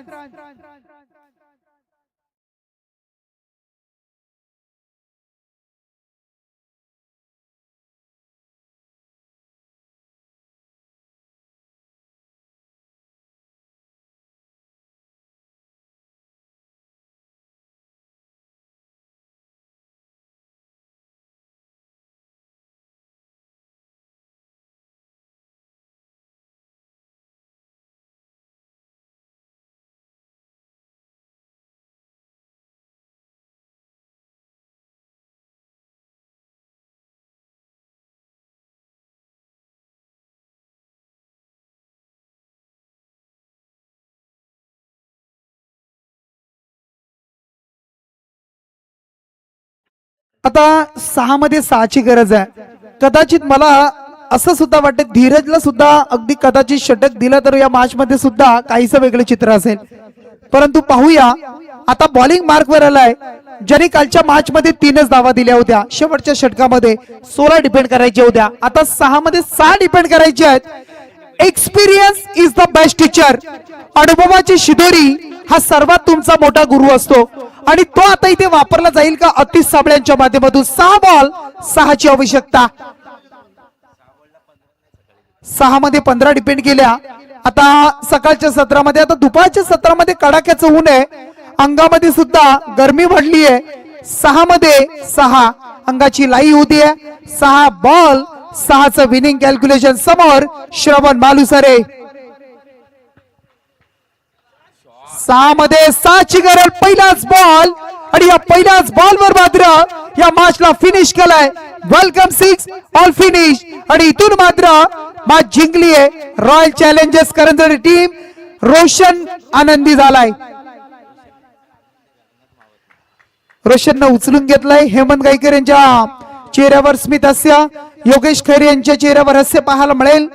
आता 6 मध्ये 6ची गरज आहे. कदाचित मला असं सुद्धा वाटतं धीरजला सुद्धा अगदी कदाचित षटक दिलं तर या मॅच मध्ये सुद्धा काहीसं वेगळं चित्र असेल. परंतु पाहूया आता बॉलिंग मार्कवर आलाय. ज्याने कालच्या मॅच मध्ये 3च धावा दिल्या होत्या. शेवटच्या षटकामध्ये 16 डिपेंड करायच्या होत्या. आता 6 मध्ये 6 डिपेंड करायचे आहेत. Experience is the best teacher. अनुभवाची शिदोरी हा सर्वात तुमचा मोठा गुरु असतो आणि तो आता इथे वापरला जाईल का अतिश साबळ्यांच्या माध्यमातून. 6 बॉल 6ची आवश्यकता. 6 मध्ये 15 डिपेंड केल्या. आता सकाळच्या सत्रामध्ये आता दुपारच्या सत्रामध्ये कडाक्याचं ऊन आहे. अंगामध्ये सुद्धा गरमी वाढली आहे. 6 मध्ये 6 अंगाची लाई होती आहे. 6 बॉल 6चं विनिंग कॅल्क्युलेशन समोर श्रवण मालुसरे. 6 मध्ये 6ची गरज. पहिलाच बॉल आणि या पहिल्याच बॉलवर मात्र या मॅचला फिनिश केलाय. वेलकम 6 ऑल फिनिश आणि इथून मात्र मॅच जिंकली आहे रॉयल चॅलेंजर्स करंजरी टीम. रोशन आनंदी झालाय. रोशननं उचलून घेतलाय. हेमंत गायकर यांच्या चेहऱ्यावर स्मित हास्य, योगेश खैरे यांच्या चेहऱ्यावर हास्य पाहायला मिळेल.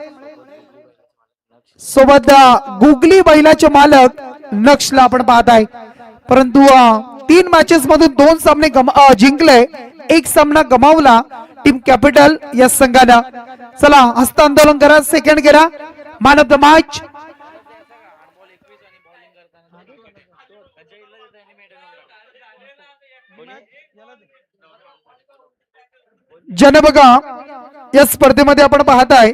सोबत गुगली बैलाचे मालक नक्षला आपण पाहताय. परंतु 3 मॅचेस मधून 2 सामने जिंकले, 1 सामना गमावला टीम कॅपिटल या संघानं. चला हस्त आंदोलन करा, सेकंड करा. मॅन ऑफ द मॅच जन बघा या स्पर्धेमध्ये आपण पाहताय